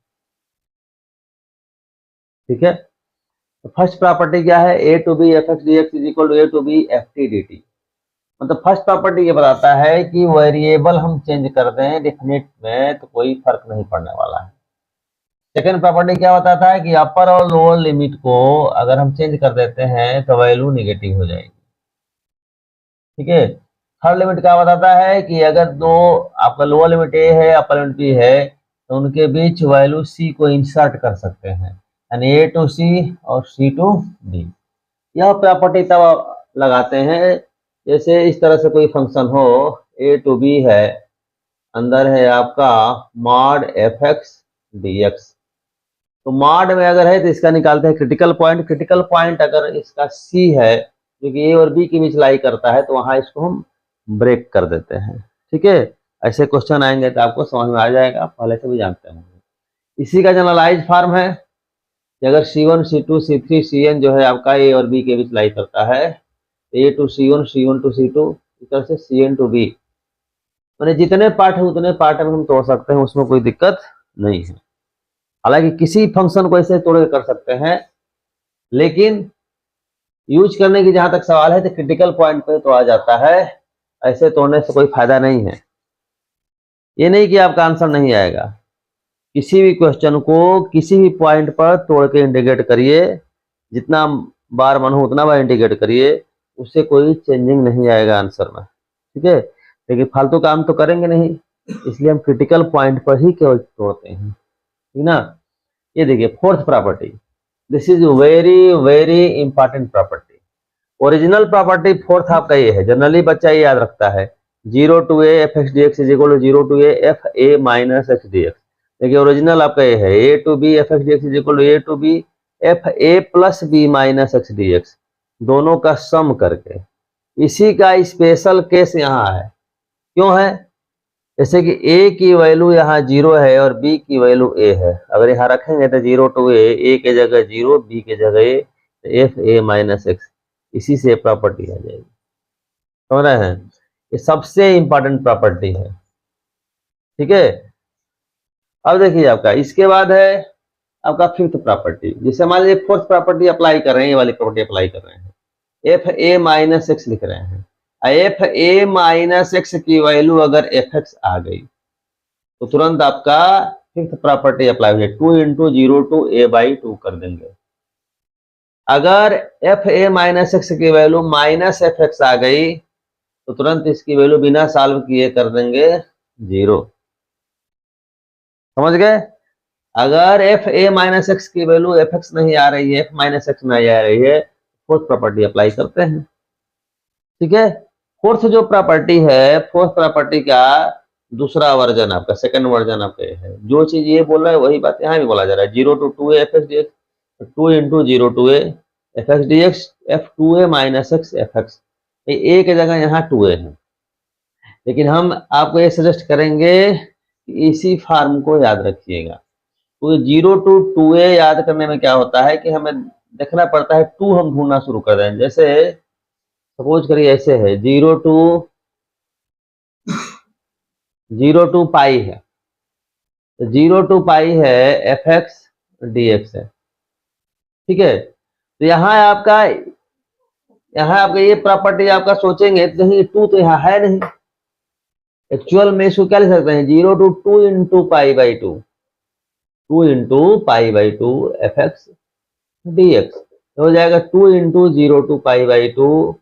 ठीक है, तो फर्स्ट प्रॉपर्टी क्या है, a to b f x d x is equal to a to b f t d t. मतलब फर्स्ट प्रॉपर्टी ये बताता है कि वेरिएबल हम चेंज कर दें डेफिनेट में तो कोई फर्क नहीं पड़ने वाला है। सेकेंड प्रॉपर्टी क्या बताता है कि अपर और लोअर लिमिट को अगर हम चेंज कर देते हैं तो वैल्यू निगेटिव हो जाएगी। ठीक है, थर्ड लिमिट क्या बताता है कि अगर दो आपका लोअर लिमिट ए है अपर लिमिट बी है तो उनके बीच वैल्यू सी को इंसर्ट कर सकते हैं, यानी ए टू सी और सी टू डी। यह प्रॉपर्टी तब लगाते हैं जैसे इस तरह से कोई फंक्शन हो, ए टू बी है, अंदर है आपका mod F x d x. तो मॉड में अगर है तो इसका निकालते हैं क्रिटिकल पॉइंट। क्रिटिकल पॉइंट अगर इसका सी है जो कि ए और बी के बीच लाई करता है तो वहां इसको हम ब्रेक कर देते हैं। ठीक है, ऐसे क्वेश्चन आएंगे तो आपको समझ में आ जाएगा, पहले से भी जानते होंगे। इसी का जनरलाइज फॉर्म है कि अगर C1 C2 C3 Cn जो है आपका ए और बी के बीच लाई करता है, a to C1 C1 to C2 इस तरह से Cn टू बी, मैंने जितने पार्ट है उतने पार्ट में हम तोड़ सकते हैं, उसमें कोई दिक्कत नहीं है। हालांकि किसी फंक्शन को ऐसे तोड़ कर सकते हैं, लेकिन यूज करने की जहां तक सवाल है तो क्रिटिकल पॉइंट पे तोड़ा जाता है, ऐसे तोड़ने से कोई फायदा नहीं है। ये नहीं कि आपका आंसर नहीं आएगा, किसी भी क्वेश्चन को किसी भी पॉइंट पर तोड़ के इंटीग्रेट करिए, जितना बार मन हो उतना बार इंटीग्रेट करिए, उससे कोई चेंजिंग नहीं आएगा आंसर में। ठीक है, लेकिन फालतू काम तो करेंगे नहीं, इसलिए हम क्रिटिकल पॉइंट पर ही केवल तोड़ते हैं। ठीक ना, ये देखिए fourth property, this is very very important property. Original property fourth आपका ये है, जनरली बच्चा ये याद रखता है 0 to a f x d x is equal to 0 to a f a minus x d x. देखिए ओरिजिनल आपका ये है a to b f x d x is equal to a to b f a plus b minus x d x, दोनों का सम करके। इसी का special case यहाँ है, क्यों है, जैसे कि a की वैल्यू यहाँ 0 है और b की वैल्यू a है, अगर यहाँ रखेंगे तो 0 टू a के जगह 0 b के जगह a, तो एफ ए माइनस एक्स, इसी से प्रॉपर्टी आ जाएगी। समझ रहे हैं, ये सबसे इंपॉर्टेंट प्रॉपर्टी है। ठीक है, अब देखिए आपका इसके बाद है आपका फिफ्थ प्रॉपर्टी, जिसे मान लीजिए फोर्थ प्रॉपर्टी अप्लाई कर रहे हैं, ये वाली प्रॉपर्टी अप्लाई कर रहे हैं, एफ ए माइनस एक्स लिख रहे हैं। एफ ए माइनस एक्स की वैल्यू अगर एफ एक्स आ गई तो तुरंत आपका फिफ्थ प्रॉपर्टी अप्लाई हो जाए, 2 इंटू 0 टू ए बाई 2 कर देंगे। अगर एफ ए माइनस एक्स की वैल्यू माइनस एफ एक्स आ गई तो तुरंत इसकी वैल्यू बिना सॉल्व किए कर देंगे 0। समझ गए, अगर एफ ए माइनस एक्स की वैल्यू एफ एक्स नहीं आ रही है, एफ माइनस एक्स नहीं आ रही है, फोर्थ प्रॉपर्टी अप्लाई करते हैं। ठीक है, फोर्थ जो प्रॉपर्टी है, फोर्थ प्रॉपर्टी का दूसरा वर्जन आपका, सेकंड वर्जन आपका है, जो चीज ये बोल रहा है वही बात यहाँ भी बोला जा रहा है, 0 to 2 f x d x, 2 into 0 to a f x d x f 2 a minus x f x, a की जगह यहाँ 2 ए है, लेकिन हम आपको ये सजेस्ट करेंगे कि इसी फॉर्म को याद रखिएगा। तो 0 टू 2 ए याद करने में क्या होता है कि हमें देखना पड़ता है 2 हम ढूंढना शुरू कर दें। जैसे सपोज करिए ऐसे है 0 टू पाई है, 0 टू पाई है एफ एक्स डी एक्स है। ठीक है, तो यहाँ आपका ये प्रॉपर्टी आपका सोचेंगे तो कहीं 2 तो यहाँ है नहीं, एक्चुअल में इसको क्या लिख सकते हैं, 0 to 2 into pi by 2, 2 into pi by 2 f x d x, हो जाएगा 2 into 0 to pi by 2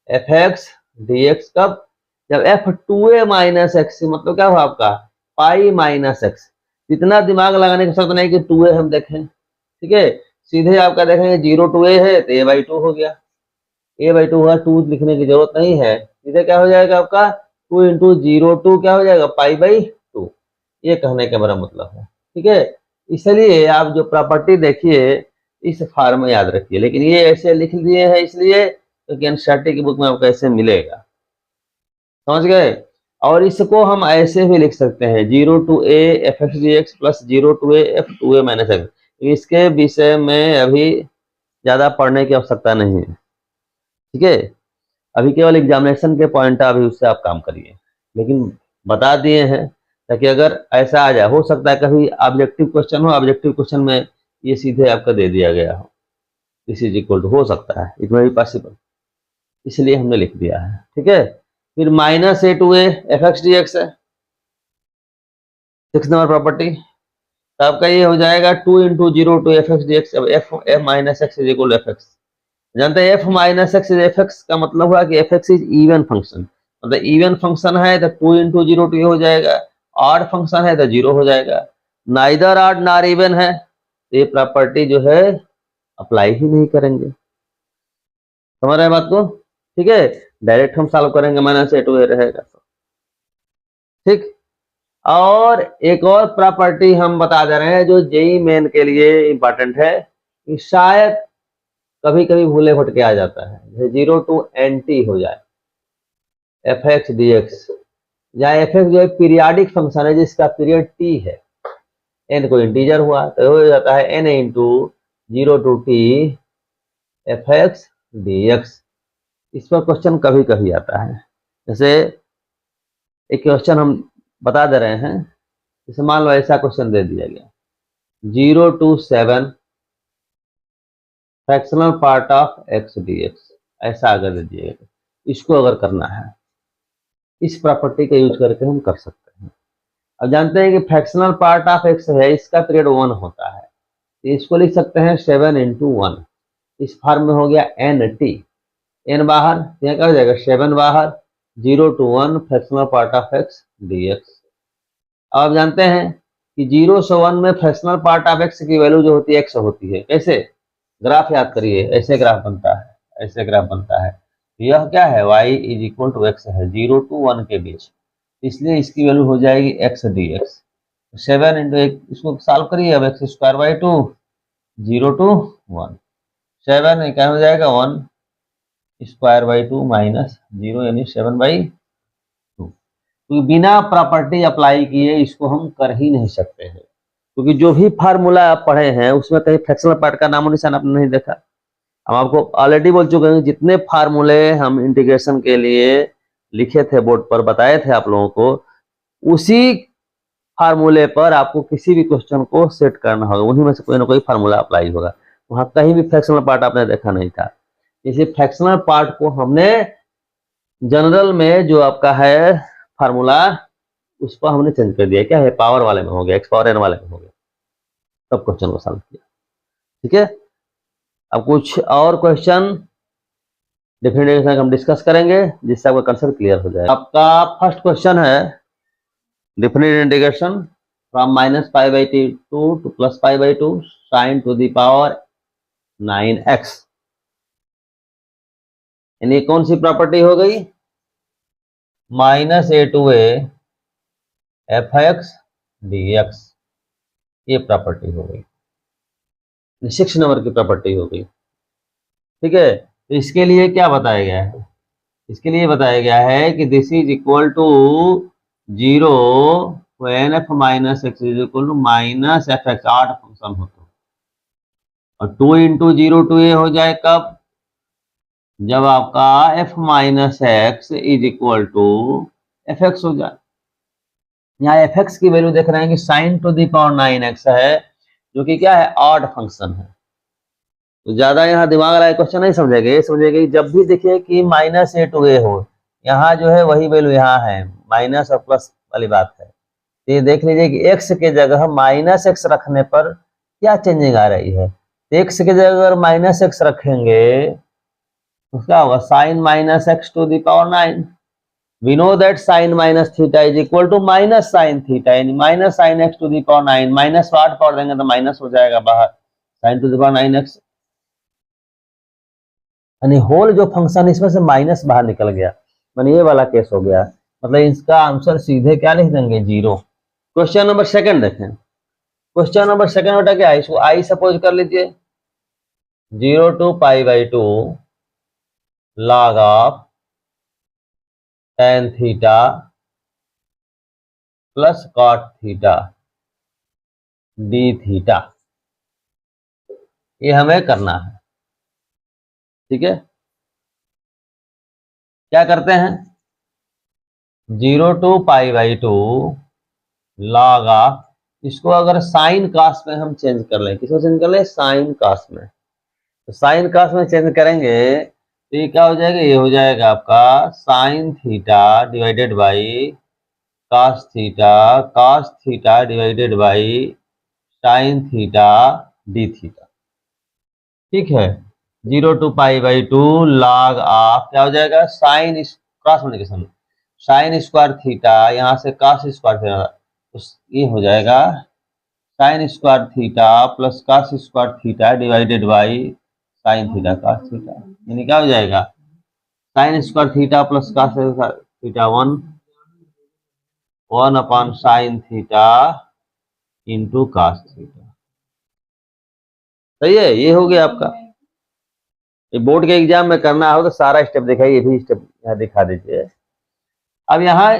f x d x. कब, जब एफ 2a माइनस एक्स, मतलब क्या हुआ आपका पाई माइनस एक्स। इतना दिमाग लगाने की जरूरत नहीं कि 2a हम देखें। ठीक है, सीधे आपका देखेंगे 0 टू a है तो a बाई 2 हो गया, a बाई 2 हुआ, 2 लिखने की जरूरत नहीं है, सीधे क्या हो जाएगा आपका 2 इंटू 0 टू क्या हो जाएगा पाई बाई 2, ये कहने का मेरा मतलब है। ठीक है, इसलिए आप जो प्रॉपर्टी देखिए इस फॉर्म में याद रखिए, लेकिन ये ऐसे लिख दिए हैं इसलिए क्योंकि एनसीईआरटी की बुक में आपको ऐसे मिलेगा। समझ गए, और इसको हम ऐसे भी लिख सकते हैं 0 to a f x d x plus 0 to a f 2a minus x. इसके विषय में अभी ज्यादा पढ़ने की आवश्यकता नहीं है। ठीक है, अभी केवल एग्जामिनेशन के पॉइंट है, अभी उससे आप काम करिए, लेकिन बता दिए हैं ताकि अगर ऐसा आ जाए, हो सकता है कभी ऑब्जेक्टिव क्वेश्चन हो, ऑब्जेक्टिव क्वेश्चन में ये सीधे आपका दे दिया गया हो, दिस इज इक्वल टू, हो सकता है, इट मे बी पॉसिबल, इसलिए हमने लिख दिया है। ठीक है, फिर minus a to a f x d x है 6 नंबर प्रॉपर्टी, तो आपका ये हो जाएगा 2 into zero to f x d x. अब f f minus x is equal to f x, जानते हैं f minus x is f x का मतलब हुआ कि f x is even function, मतलब इवन फंक्शन है तो 2 इंटू जीरो टू हो जाएगा, ऑड फंक्शन है तो जीरो हो जाएगा, नाइदर ऑड नॉर इवन है तो ये प्रॉपर्टी जो है अप्लाई ही नहीं करेंगे। समझ रहे हैं बात को? ठीक है, डायरेक्ट हम सॉल्व करेंगे, माइनस ए टू ए रहेगा। ठीक, और एक और प्रॉपर्टी हम बता दे रहे हैं जो जेई मेन के लिए इंपॉर्टेंट है, कि शायद कभी कभी भूले भटके आ जाता है, जीरो टू एन टी हो जाए एफ एक्स डी एक्स, जहाँ एफ एक्स जो है पीरियाडिक फंक्शन है जिसका पीरियड टी है, एन को इंटीजर हुआ तो हो जाता है n into zero to t f x d x. इस पर क्वेश्चन कभी कभी आता है, जैसे एक क्वेश्चन हम बता दे रहे हैं, जैसे मान लो ऐसा क्वेश्चन दे दिया गया 0 to 7 fractional part of x d x, ऐसा अगर दे दिया गया, इसको अगर करना है इस प्रॉपर्टी का यूज करके हम कर सकते हैं। अब जानते हैं कि फ्रैक्शनल पार्ट ऑफ एक्स है, इसका पीरियड 1 होता है, तो इसको लिख सकते हैं 7 इंटू 1, इस फॉर्म में हो गया एन टी, एन बाहर, यहाँ क्या हो जाएगा 7 बाहर, 0 to 1 fractional part of x d x. अब आप जानते हैं कि 0 से 1 में फ्रैक्शनल पार्ट ऑफ एक्स की वैल्यू जो होती है एक्स होती है, कैसे? ग्राफ याद करिए, ऐसे ग्राफ बनता है, ऐसे ग्राफ बनता है, यह क्या है y is equal to x है 0 to 1 के बीच, इसलिए इसकी वैल्यू हो जाएगी एक्स डी एक्स। 7 इंटू एक, इसको सॉल्व करिए, अब एक्स स्क्वायर बाई 2, 0 to 1, 7 क्या हो जाएगा 1 स्क्वायर बाई 2 माइनस 0 यानी 7 बाई 2। तो बिना प्रॉपर्टी अप्लाई किए इसको हम कर ही नहीं सकते हैं, क्योंकि जो भी फार्मूला आप पढ़े हैं उसमें कहीं फ्रैक्शनल पार्ट का नामो निशान आपने नहीं देखा। हम आपको ऑलरेडी बोल चुके हैं, जितने फार्मूले हम इंटीग्रेशन के लिए लिखे थे बोर्ड पर, बताए थे आप लोगों को, उसी फार्मूले पर आपको किसी भी क्वेश्चन को सेट करना होगा, उन्हीं में से कोई ना कोई फार्मूला अप्लाई होगा, वहां कहीं भी फ्रैक्शनल पार्ट आपने देखा नहीं था। इसी फ्रैक्शनल पार्ट को हमने जनरल में जो आपका है फार्मूला, उस पर हमने चेंज कर दिया, क्या है पावर वाले में हो गया, एक्स पावर एन वाले में हो गया, तब क्वेश्चन को सॉल्व किया। ठीक है, अब कुछ और क्वेश्चन डिफरेंट हम डिस्कस करेंगे जिससे आपका कंसेप्ट क्लियर हो जाए। आपका फर्स्ट क्वेश्चन है different integration from minus pi by two plus pi by 2 sine to the power 9x, यानी कौन सी प्रॉपर्टी हो गई? Minus a to a f x d x, ये प्रॉपर्टी हो गई, 6 नंबर की प्रॉपर्टी हो गई। ठीक है, तो इसके लिए क्या बताया गया है? इसके लिए बताया गया है कि this is equal to 0 when f minus x is equal to minus f x, आठ फंक्शन हो तो, और 2 इंटू जीरो टू ए हो जाए कब? जब आपका f minus x is equal to f x हो जाए। यहाँ एफ एक्स की वैल्यू देख रहे हैं कि sign to the power 9x है, जो कि क्या है ऑड फंक्शन है, तो ज्यादा यहाँ दिमाग वाला क्वेश्चन नहीं समझेगा, ये समझेगा कि जब भी देखिए कि माइनस ए टू ए हो, यहाँ जो है वही वैल्यू यहाँ है, माइनस और प्लस वाली बात है, तो ये देख लीजिए कि एक्स के जगह माइनस एक्स रखने पर क्या चेंजिंग आ रही है। तो एक्स के जगह अगर माइनस एक्स रखेंगे तो क्या होगा, sine minus x to the power 9। We know that sin minus theta is equal to minus sin theta, यानी minus sine x to the power 9, minus को 8 पावर देंगे तो माइनस हो जाएगा बाहर, sign to the power 9x, यानी whole जो function इसमें से माइनस बाहर निकल गया, यानी ये वाला केस हो गया, मतलब इसका आंसर सीधे क्या लिख देंगे 0। क्वेश्चन नंबर सेकंड देखें, क्वेश्चन नंबर सेकंड बेटा क्या है, इसको आई सपोज कर लीजिए, 0 to pi by 2 log of tan theta plus cot theta d theta, ये हमें करना है। ठीक है, क्या करते हैं, 0 to π/2 log ऑफ, इसको अगर साइन कास में हम चेंज कर लें, किसको चेंज कर लें, साइन कास में, तो साइन कास में चेंज करेंगे तो ये क्या हो जाएगा, ये हो जाएगा आपका sine theta divided by cos theta divided by sine theta d theta. ठीक है, 0 to π/2 log ऑफ क्या हो जाएगा, sine cross multiplication sine square theta, यहाँ से कॉस स्क्वायर थीटा, तो ये हो जाएगा sine square theta plus cos square theta divided by sine theta cos theta, यानी क्या हो जाएगा, sine square theta plus cos theta 1 upon sine theta into cos theta. सही है, ये हो गया आपका। ये बोर्ड के एग्जाम में करना हो तो सारा स्टेप दिखाइए, ये भी स्टेप यहाँ दिखा दीजिए। अब यहाँ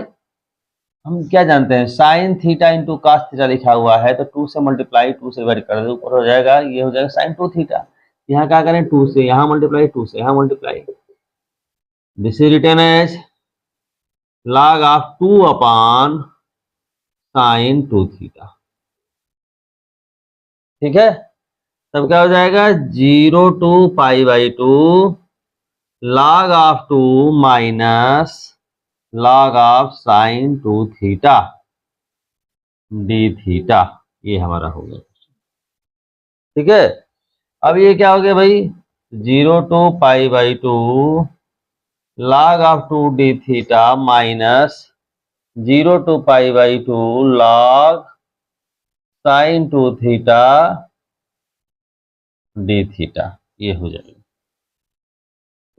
हम क्या जानते हैं, sign theta into cos theta लिखा हुआ है, तो 2 से मल्टीप्लाई 2 से डिवाइड कर दो, ऊपर हो जाएगा, ये हो जाएगा साइन 2 थीटा। यहाँ क्या करें, 2 से यहाँ मल्टीप्लाई, 2 से यहाँ multiply, this is written as log of 2 upon sine 2 theta. ठीक है, तब क्या हो जाएगा, 0 to π/2 log of 2 minus log of sign 2 theta d theta, ये हमारा हो गया। ठीक है, अब ये क्या हो गया भाई, 0 to π/2 log of 2 d theta minus 0 to π/2 log sine 2 theta d theta, ये हो जाएगा।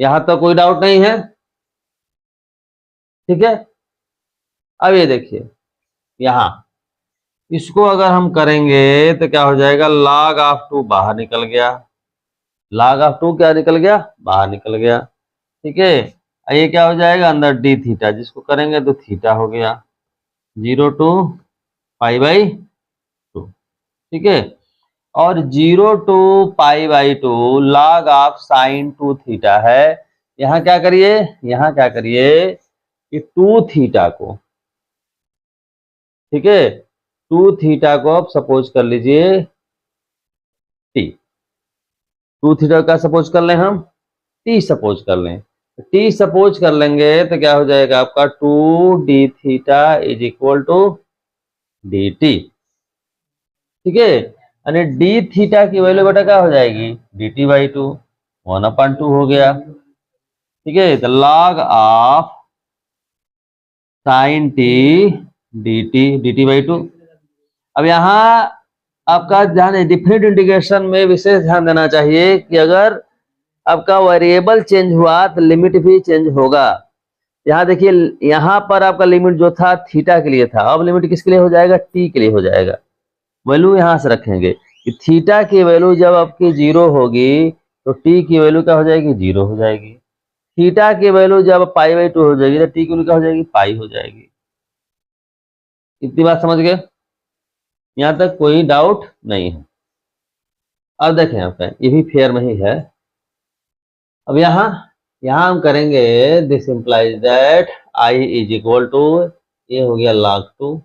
यहां तक कोई डाउट नहीं है। ठीक है, अब ये देखिए, यहां इसको अगर हम करेंगे तो क्या हो जाएगा, log ऑफ 2 बाहर निकल गया, log ऑफ 2 क्या निकल गया, बाहर निकल गया। ठीक है, ये क्या हो जाएगा, अंदर डी थीटा, जिसको करेंगे तो थीटा हो गया, 0 to π/2। ठीक है, और 0 to π/2 log of sign 2 theta है। यहाँ क्या करिए, यहाँ क्या करिए कि 2 थीटा को, ठीक है, 2 थीटा को आप सपोज कर लीजिए टी, 2 थीटा का सपोज कर लें हम, टी सपोज कर लें, टी सपोज कर लेंगे तो क्या हो जाएगा आपका 2 d theta is equal to d t. ठीक है, यानी डी थीटा की वैल्यू बेटा क्या हो जाएगी, डी टी बाई 2, 1/2 हो गया। ठीक है, तो log of sine t d T by 2। अब यहाँ आपका ध्यान है, डिफरेंट इंटीग्रेशन में विशेष ध्यान देना चाहिए कि अगर आपका वेरिएबल चेंज हुआ तो लिमिट भी चेंज होगा। यहाँ देखिए, यहाँ पर आपका लिमिट जो था थीटा के लिए था, अब लिमिट किसके लिए हो जाएगा, टी के लिए हो जाएगा। वैल्यू यहाँ से रखेंगे कि थीटा की वैल्यू जब आपकी 0 होगी तो टी की वैल्यू क्या हो जाएगी, 0 हो जाएगी। थीटा की वैल्यू जब π/2 हो जाएगी तो टी की वैल्यू क्या हो जाएगी, पाई हो जाएगी। इतनी बात समझ गए, यहाँ तक कोई डाउट नहीं है। अब देखें आपका ये भी फेयर में ही है। अब यहाँ हम करेंगे, this implies that I is equal to, ये हो गया log 2,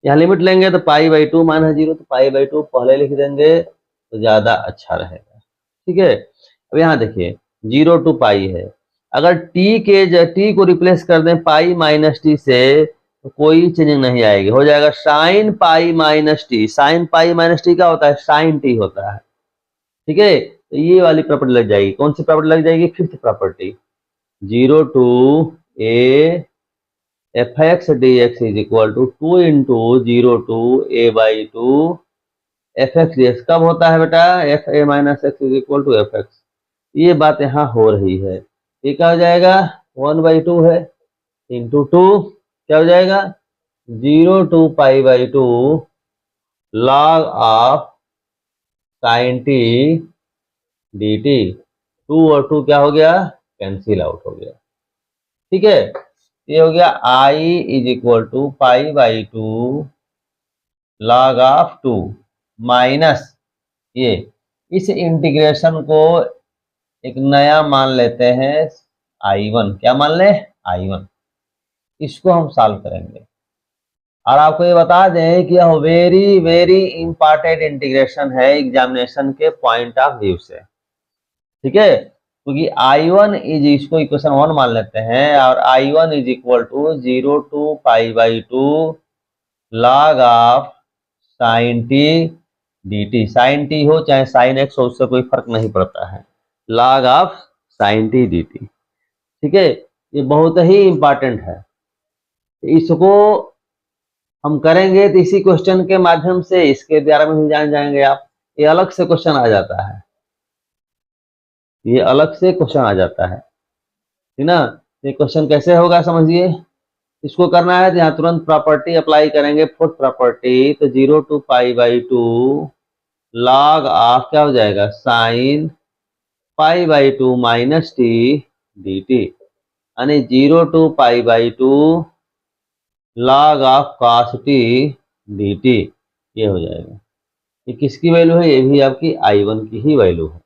यहाँ लिमिट लेंगे तो π/2 माइनस 0, तो π/2 पहले लिख देंगे तो ज्यादा अच्छा रहेगा। ठीक है, अब यहाँ देखिए 0 to π है, अगर टी को रिप्लेस कर दें पाई माइनस टी से तो कोई चेंजिंग नहीं आएगी, हो जाएगा sine pi minus T. Sign pi minus T क्या होता है, साइन टी होता है। ठीक है, तो ये वाली प्रॉपर्टी लग जाएगी, कौन सी प्रॉपर्टी लग जाएगी, fifth property, 0 to a fx dx is equal to 2 into 0 to a/2 fx dx। कब होता है बेटा, fa minus x is equal to fx। ये बात यहाँ हो रही है, ये क्या हो जाएगा, 1/2 है इंटू 2 क्या हो जाएगा, 0 to π/2 log of sine t d T. 2 और 2 क्या हो गया, कैंसिल आउट हो गया। ठीक है, ये हो गया i is equal to π/2 log of 2 minus, ये इस इंटीग्रेशन को एक नया मान लेते हैं, I1, क्या मान ले, I1। इसको हम सॉल्व करेंगे और आपको ये बता दें कि यह वेरी वेरी इंपॉर्टेंट इंटीग्रेशन है एग्जामिनेशन के पॉइंट ऑफ व्यू से, ठीक है। क्योंकि I1 इज, इसको इक्वेशन 1 मान लेते हैं, और I1 is equal to 0 to pi by 2 log of sine t d t, sine t हो चाहे साइन एक्स हो उससे कोई फर्क नहीं पड़ता है, log of sine t d t, ठीक है। ये बहुत ही इंपॉर्टेंट है, इसको हम करेंगे तो इसी क्वेश्चन के माध्यम से इसके बारे में भी जान जाएंगे आप। ये अलग से क्वेश्चन आ जाता है, ये अलग से क्वेश्चन आ जाता है, ठीक ना। ये क्वेश्चन कैसे होगा समझिए, इसको करना है तो यहाँ तुरंत प्रॉपर्टी अप्लाई करेंगे, फोर्थ प्रॉपर्टी, तो 0 to pi by 2 log of क्या हो जाएगा, sine pi by 2 minus t d t, यानी 0 to pi by 2 log of cos t d t, ये हो जाएगा। ये किसकी वैल्यू है, ये भी आपकी I1 की ही वैल्यू है,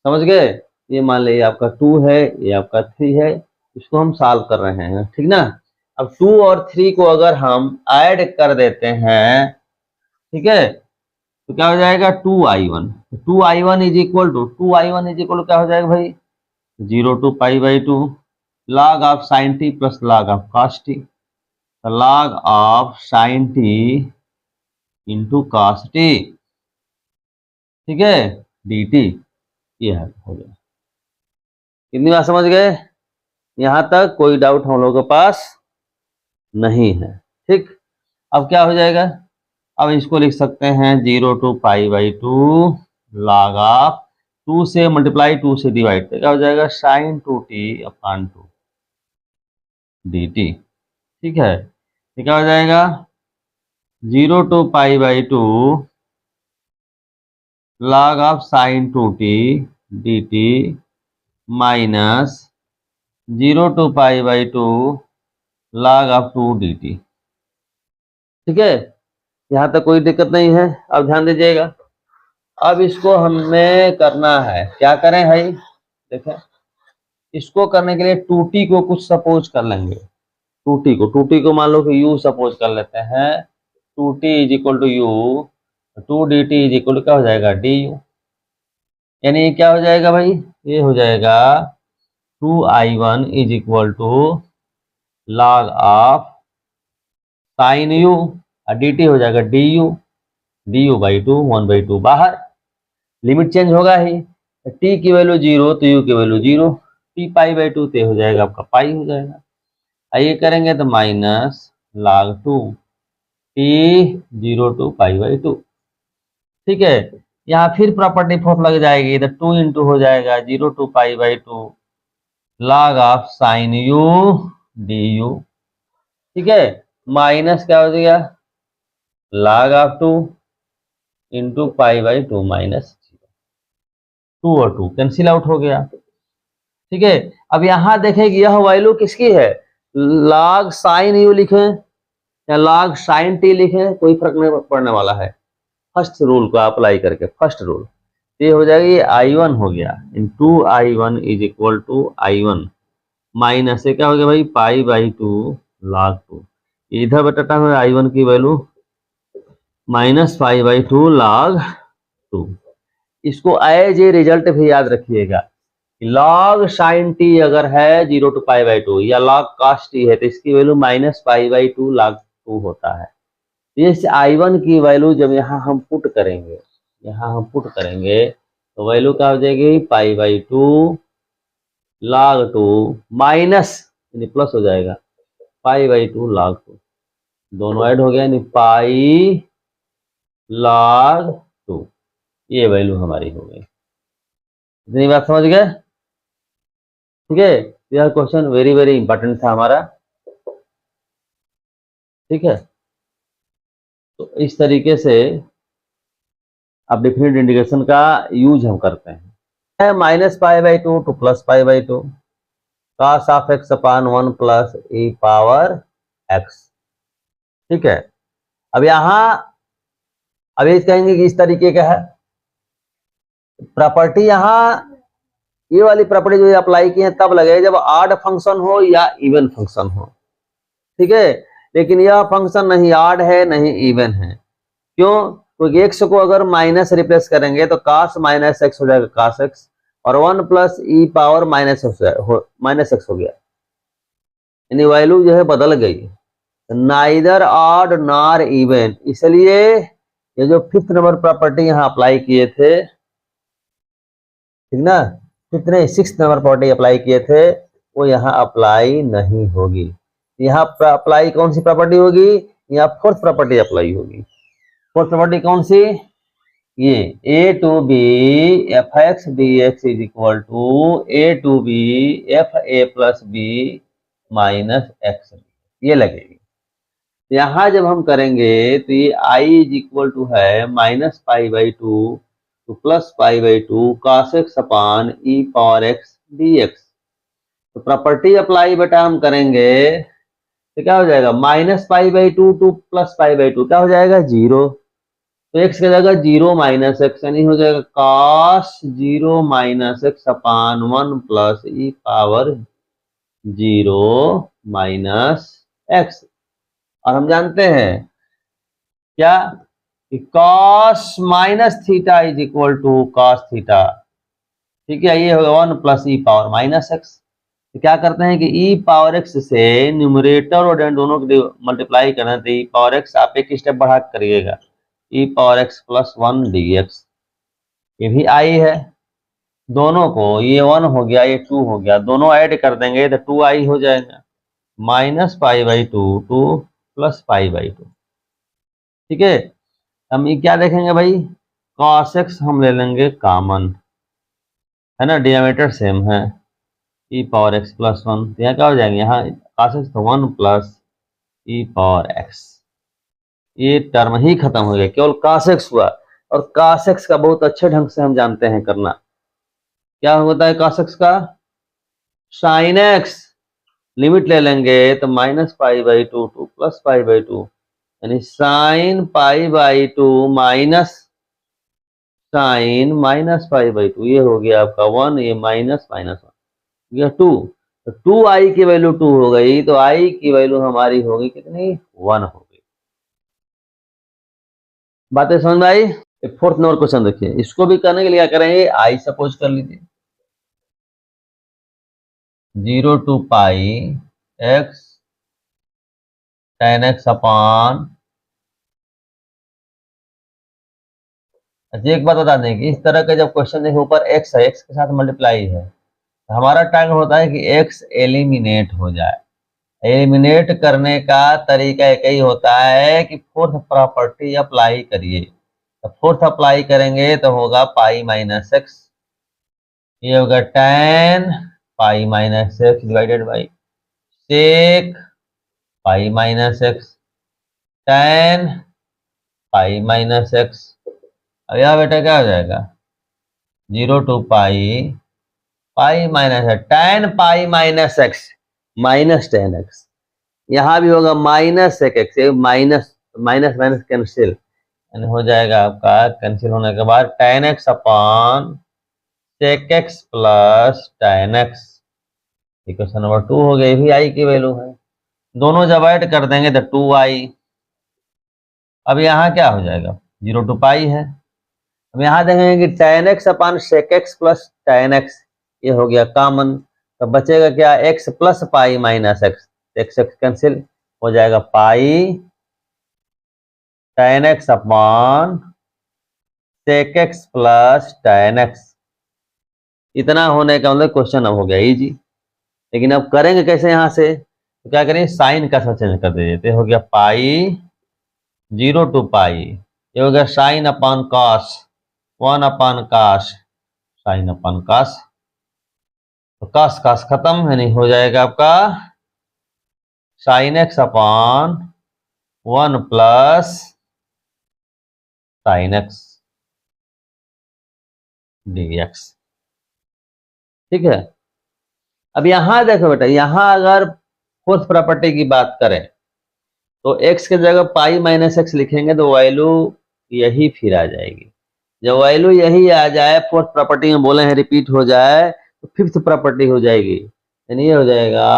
समझ गए। ये मान लीजिए आपका 2 है, ये आपका 3 है, इसको हम सॉल्व कर रहे हैं, ठीक ना। अब 2 और 3 को अगर हम ऐड कर देते हैं, ठीक है, तो क्या हो जाएगा 2I1, 2I1 is equal to, 2I1 is equal to क्या हो जाएगा भाई, 0 to pi by 2 log of sine t plus log of cos t, log of sine t into cos t, ठीक है, डी टी, ये हो गया। कितनी बात समझ गए, यहां तक कोई डाउट हम लोगों के पास नहीं है, ठीक। अब क्या हो जाएगा, अब इसको लिख सकते हैं 0 to pi by 2 log of 2 से मल्टीप्लाई 2 से डिवाइड, तो क्या हो जाएगा साइन 2t अपॉन 2 dt, ठीक है। ये क्या हो जाएगा 0 to pi by 2 log of sine 2t dt minus 0 to pi by 2 log of 2 dt, ठीक है। यहाँ तक कोई दिक्कत नहीं है। अब ध्यान दीजिएगा, अब इसको हमें करना है, क्या करें भाई, देखें, इसको करने के लिए 2t को कुछ सपोज कर लेंगे, 2t को मान लो कि u सपोज कर लेते हैं, 2t is equal to u, 2dt is equal to क्या हो जाएगा du, यानी ये क्या हो जाएगा भाई, ये हो जाएगा 2I1 is equal to log of sine u, और dt हो जाएगा du बाई 2, 1/2 बाहर, लिमिट चेंज होगा ही, t की वैल्यू 0 तो u की वैल्यू 0, t पाई बाई 2 तो हो जाएगा आपका पाई हो जाएगा। आइए करेंगे तो minus log 2 t 0 to pi by 2, ठीक है। यहाँ फिर प्रॉपर्टी फोर्थ लग जाएगी, तो 2 इंटू हो जाएगा 0 to pi by 2 log of sine u du, ठीक है, माइनस क्या हो जाएगा log of 2 into pi by 2 minus 2 और 2 कैंसिल आउट हो गया, ठीक है। अब यहां देखेंगे यह वैल्यू किसकी है, log साइन u लिखें या log साइन t लिखें, कोई फर्क नहीं पड़ने वाला है। फर्स्ट रूल को अप्लाई करके, फर्स्ट रूल ये हो जाएगी, I1 हो गया इन 2I1 is equal to I1 minus से क्या हो गया भाई पाई बाई 2 log 2, इधर बटाटा है I1 की value minus pi by 2 log 2। इसको एज ए रिजल्ट भी याद रखिएगा, log साइन टी अगर है 0 टू पाई बाई 2 या log cos t है तो इसकी value minus pi by 2 log 2 होता है। इस I1 की वैल्यू जब यहाँ हम पुट करेंगे, यहाँ हम पुट करेंगे तो वैल्यू क्या हो जाएगी पाई बाई 2 log 2 माइनस यानी प्लस हो जाएगा पाई बाई 2 log 2, दोनों ऐड हो गया यानी पाई log 2, ये वैल्यू हमारी हो गई। इतनी बात समझ गए, ठीक है। यह क्वेश्चन वेरी वेरी इंपॉर्टेंट था हमारा, ठीक है। तो इस तरीके से अब डिफिनेट इंटीग्रेशन का यूज हम करते हैं, minus pi by 2 to plus pi by 2 cos of x upon 1 plus e power x, ठीक है। अब यहां अब ये कहेंगे कि इस तरीके का है प्रॉपर्टी, यहां ये वाली प्रॉपर्टी जो अप्लाई की है तब लगेगा जब ऑड फंक्शन हो या इवन फंक्शन हो, ठीक है। लेकिन यह फंक्शन नहीं ऑड है नहीं इवन है, क्यों? क्योंकि एक्स को अगर माइनस रिप्लेस करेंगे तो cos माइनस एक्स हो जाएगा cos एक्स, और 1 plus e power minus x हो गया, यानी वैल्यू जो है बदल गई, नाइदर ऑड नॉर इवन। इसलिए ये जो फिफ्थ नंबर प्रॉपर्टी यहाँ अप्लाई किए थे, ठीक ना, कितने सिक्स नंबर प्रॉपर्टी अप्लाई किए थे, वो यहाँ अप्लाई नहीं होगी। यहाँ अप्लाई कौन सी प्रॉपर्टी होगी? यहाँ फोर्थ प्रॉपर्टी अप्लाई होगी। फोर्थ प्रॉपर्टी कौन सी? ये a to b f x d x is equal to a to b f a plus b minus x, ये लगेगी। यहाँ जब हम करेंगे तो ये आई इज इक्वल टू है माइनस पाई बाई टू तो plus pi by two cos x upon e power x d x. तो प्रॉपर्टी अप्लाई बेटा हम करेंगे तो क्या हो जाएगा? Minus pi by two to plus pi by to क्या हो जाएगा? 0। तो एक्स की जगह 0 माइनस एक्स, यानी हो जाएगा cos 0 minus x upon 1 plus e power 0 minus x. और हम जानते हैं क्या कि cos minus theta is equal to cos theta, ठीक है। ये होगा 1 plus e power minus x. तो क्या करते हैं कि ई पावर एक्स से न्यूमरेटर और दोनों को मल्टीप्लाई करना, तो ई पावर एक्स आप एक स्टेप बढ़ा करिएगा, e power x plus 1 d x, ये भी आई है। दोनों को ये 1 हो गया ये 2 हो गया, दोनों ऐड कर देंगे तो 2 आई हो जाएगा, minus pi by two to plus pi by two, ठीक है। हम ये क्या देखेंगे भाई? कॉस एक्स हम ले लेंगे कॉमन, है ना, डिनोमिनेटर सेम है, ई पावर एक्स प्लस 1, तो यहाँ क्या हो जाएंगे? यहाँ कॉस एक्स तो 1 प्लस ई पावर एक्स, ये टर्म ही खत्म हो गया, केवल cos x हुआ। और cos x का बहुत अच्छे ढंग से हम जानते हैं करना, क्या होता है cos x का? sin x, लिमिट ले लेंगे तो minus pi by two to plus pi by two, यानी sine pi by two minus sine minus pi by two, ये हो गया आपका 1, ये माइनस माइनस 1 गया 2। तो 2 आई की वैल्यू 2 हो गई, तो आई की वैल्यू हमारी होगी कितनी? 1 हो गई। बातें समझ में आई? एक फोर्थ नंबर क्वेश्चन देखिए, इसको भी करने के लिए क्या करेंगे? आई सपोज कर लीजिए 0 to pi x tan x upon, अच्छा एक बात बता दें कि इस तरह का जब क्वेश्चन देखें ऊपर x है, x के साथ मल्टीप्लाई है, तो हमारा टारगेट होता है कि x एलिमिनेट हो जाए। एलिमिनेट करने का तरीका एक ही होता है कि फोर्थ प्रॉपर्टी अप्लाई करिए। तो फोर्थ अप्लाई करेंगे तो होगा पाई माइनस एक्स, ये होगा tan pi minus x divided by sec pi minus x tan pi minus x. अब यह बेटा क्या हो जाएगा? 0 to pi pi minus tan pi minus x minus tan x, यहाँ भी होगा माइनस एक x, minus minus minus cancel, हो जाएगा आपका कैंसिल होने के बाद tan x upon sec x plus tan x, equation number 2 हो गई, भी आई की वैल्यू है। दोनों जब ऐड कर देंगे तो 2 आई। अब यहाँ क्या हो जाएगा? 0 टू पाई है। अब यहाँ देखेंगे कि tan x upon sec x plus tan x, ये हो गया कॉमन, तो बचेगा क्या? x plus pi minus x, x x cancel हो जाएगा, पाई tan x upon sec x plus tan x। इतना होने का मतलब क्वेश्चन अब हो गया इजी। लेकिन अब करेंगे कैसे? यहाँ से तो क्या करेंगे? साइन का चेंज कर दीजिए, हो गया पाई 0 टू पाई, ये हो गया sine upon cos 1 upon cos sine upon cos, तो कॉस कॉस खत्म, यानी हो जाएगा आपका sine x upon 1 plus sine x dx, ठीक है। अब यहां देखो बेटा, यहां अगर फोर्थ प्रॉपर्टी की बात करें तो x के जगह पाई माइनस एक्स लिखेंगे तो वैल्यू यही फिर आ जाएगी। जब वैल्यू यही आ जाए, फोर्थ प्रॉपर्टी में बोले हैं रिपीट हो जाए, तो फिफ्थ प्रॉपर्टी हो जाएगी, यानी ये हो जाएगा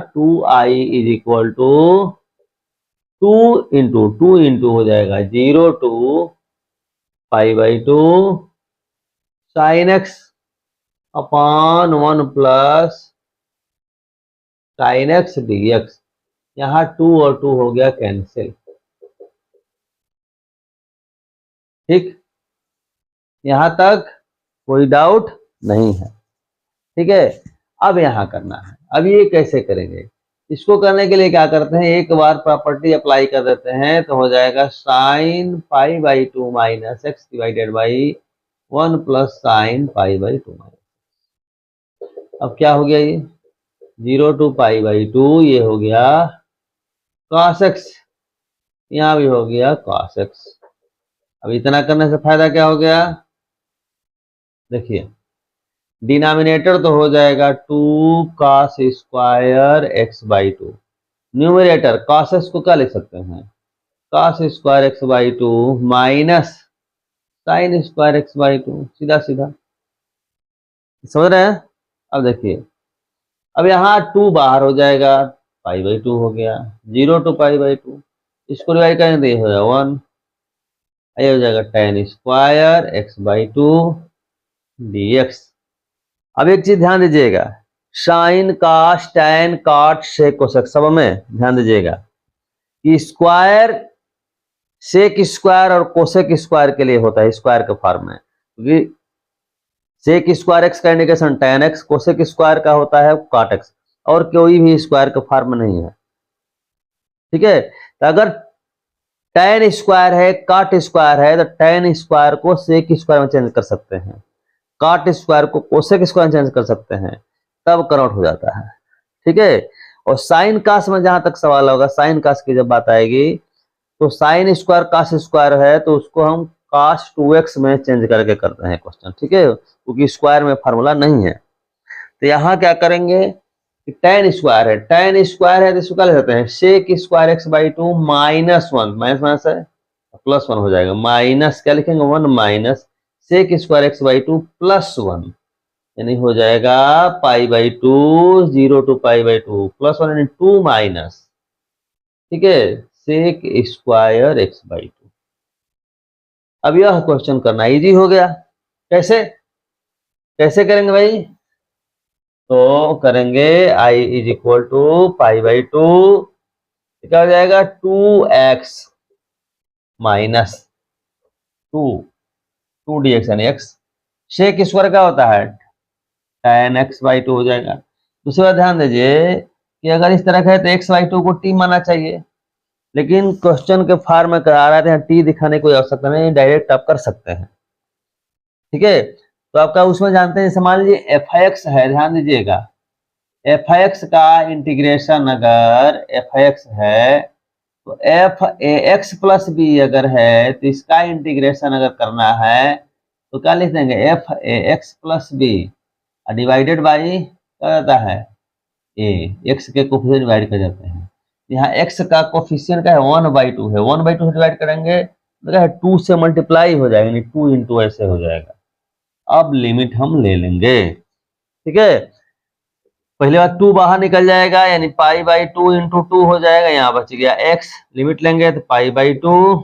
2i इज इक्वल टू 2 हो जाएगा 0 to π/2 sine x upon 1 plus sine x dx। यहाँ 2 और 2 हो गया कैंसिल। ठीक, यहां तक कोई डाउट नहीं है। ठीक है, अब यहां करना है। अब ये कैसे करेंगे, इसको करने के लिए क्या करते हैं, एक बार प्रॉपर्टी अप्लाई कर देते हैं तो हो जाएगा sine π/2 minus x divided by 1 plus sine π/2 minus. अब क्या हो गया, ये 0 to π/2 ये हो गया cos x, यहां भी हो गया cos x। अब इतना करने से फायदा क्या हो गया, देखिए डिनोमिनेटर तो हो जाएगा 2 cos square x/2, numerator cos x को क्या लिख सकते हैं, cos square x/2 minus sine square x/2, सीधा सीधा समझ रहे हैं। अब देखिए, अब यहाँ 2 बाहर हो जाएगा, π/2 हो गया, 0 to π/2, इसको डिवाइड करेंगे तो ये हो जाएगा 1, ये हो जाएगा tan स्क्वायर x/2 dx। अब एक चीज ध्यान दीजिएगा, साइन कास टैन काट सेक कोसेक सब में ध्यान दीजिएगा कि स्क्वायर सेक स्क्वायर और कोसेक स्क्वायर के लिए होता है स्क्वायर के फॉर्म में, क्योंकि सेक स्क्वायर एक्स का indication tan x, cosec square का होता है काट एक्स, और कोई भी स्क्वायर के फॉर्म में नहीं है। ठीक है, तो अगर टैन स्क्वायर है काट स्क्वायर है तो टैन स्क्वायर को सेक स्क्वायर में चेंज कर सकते हैं, काट स्क्वायर को कोसेक स्क्वायर में चेंज कर सकते हैं, तब कन्वर्ट हो जाता है। ठीक है, और साइन कास में जहां तक सवाल होगा, साइन कास की जब बात आएगी तो साइन स्क्वायर कास स्क्वायर है तो उसको हम कास 2x में चेंज करके करते हैं क्वेश्चन। ठीक है, क्योंकि स्क्वायर में फार्मूला नहीं है। तो यहाँ क्या करेंगे, टैन स्क्वायर है, टैन स्क्वायर है तो इसको क्या लिख सकते हैं, sec square x/2 minus 1, minus minus है प्लस 1 हो जाएगा, माइनस क्या लिखेंगे 1 minus sec square x/2 plus 1, यानी हो जाएगा π/2 0 to π/2 प्लस 1 यानी 2 माइनस, ठीक है, सेक स्क्वायर x/2। अब यह क्वेश्चन करना इजी हो गया। कैसे कैसे करेंगे भाई, तो करेंगे i इज इक्वल टू π/2, क्या हो जाएगा 2x माइनस 2 dx यानी x, सेक स्क्वायर क्या होता है tan x/2 हो जाएगा। दूसरी बात ध्यान दीजिए कि अगर इस तरह का है तो x/2 को t मानना चाहिए, लेकिन क्वेश्चन के फॉर्म में करा रहे थे t दिखाने की कोई आवश्यकता नहीं, डायरेक्ट आप कर सकते हैं। ठीक है, तो आपका उसमें जानते हैं, मान लीजिए f(x) है, ध्यान दीजिएगा f(x) का इंटीग्रेशन अगर f(x) है तो f(ax प्लस b) अगर है तो इसका इंटीग्रेशन अगर करना है तो क्या लिख देंगे f(ax plus b) divided by क्या जाता है a, x के कोफिशिएंट डिवाइड कर जाते हैं। यहाँ x का कोफिशिएंट का है 1/2 है, 1/2 से डिवाइड करेंगे तो क्या है 2 से मल्टीप्लाई हो जाएगा, यानी 2 into ऐसे हो जाएगा। अब लिमिट हम ले लेंगे। ठीक है, पहले बार 2 बाहर निकल जाएगा, यानी π/2 into 2 हो जाएगा, यहाँ बच गया x, लिमिट लेंगे तो π/2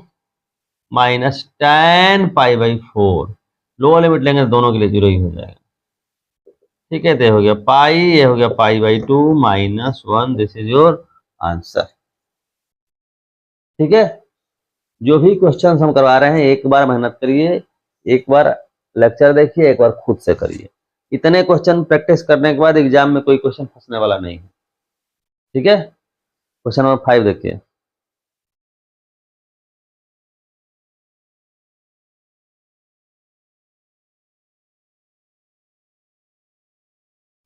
माइनस tan π/4, लोअर लिमिट लेंगे तो दोनों के लिए 0 ही हो जाएगा। ठीक है, तो ये हो गया पाई, ये हो गया π/2 minus 1, this is your answer. ठीक है, जो भी क्वेश्चन हम करवा रहे हैं एक बार मेहनत करिए, एक बार लेक्चर देखिए, एक बार खुद से करिए। इतने क्वेश्चन प्रैक्टिस करने के बाद एग्जाम में कोई क्वेश्चन फंसने वाला नहीं है। ठीक है, क्वेश्चन नंबर 5 देखिए,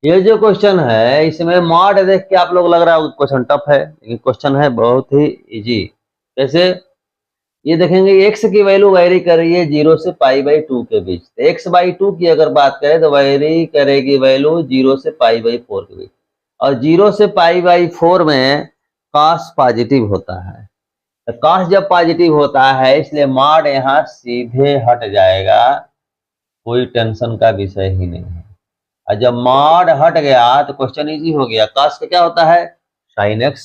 ये जो क्वेश्चन है इसमें मॉड देख के आप लोग लग रहा है क्वेश्चन टफ है, लेकिन क्वेश्चन है बहुत ही इजी। कैसे, ये देखेंगे x की वैल्यू वेरी कर रही है 0 से π/2 के बीच, तो x/2 की अगर बात करें तो वेरी करेगी वैल्यू 0 से π/4 के बीच, और 0 से π/4 में cos पॉजिटिव होता है, तो cos जब पॉजिटिव होता है इसलिए मॉड यहाँ सीधे हट जाएगा, कोई टेंशन का विषय ही नहीं है। और जब मॉड हट गया तो क्वेश्चन इजी हो गया। कॉस का क्या होता है? साइन एक्स,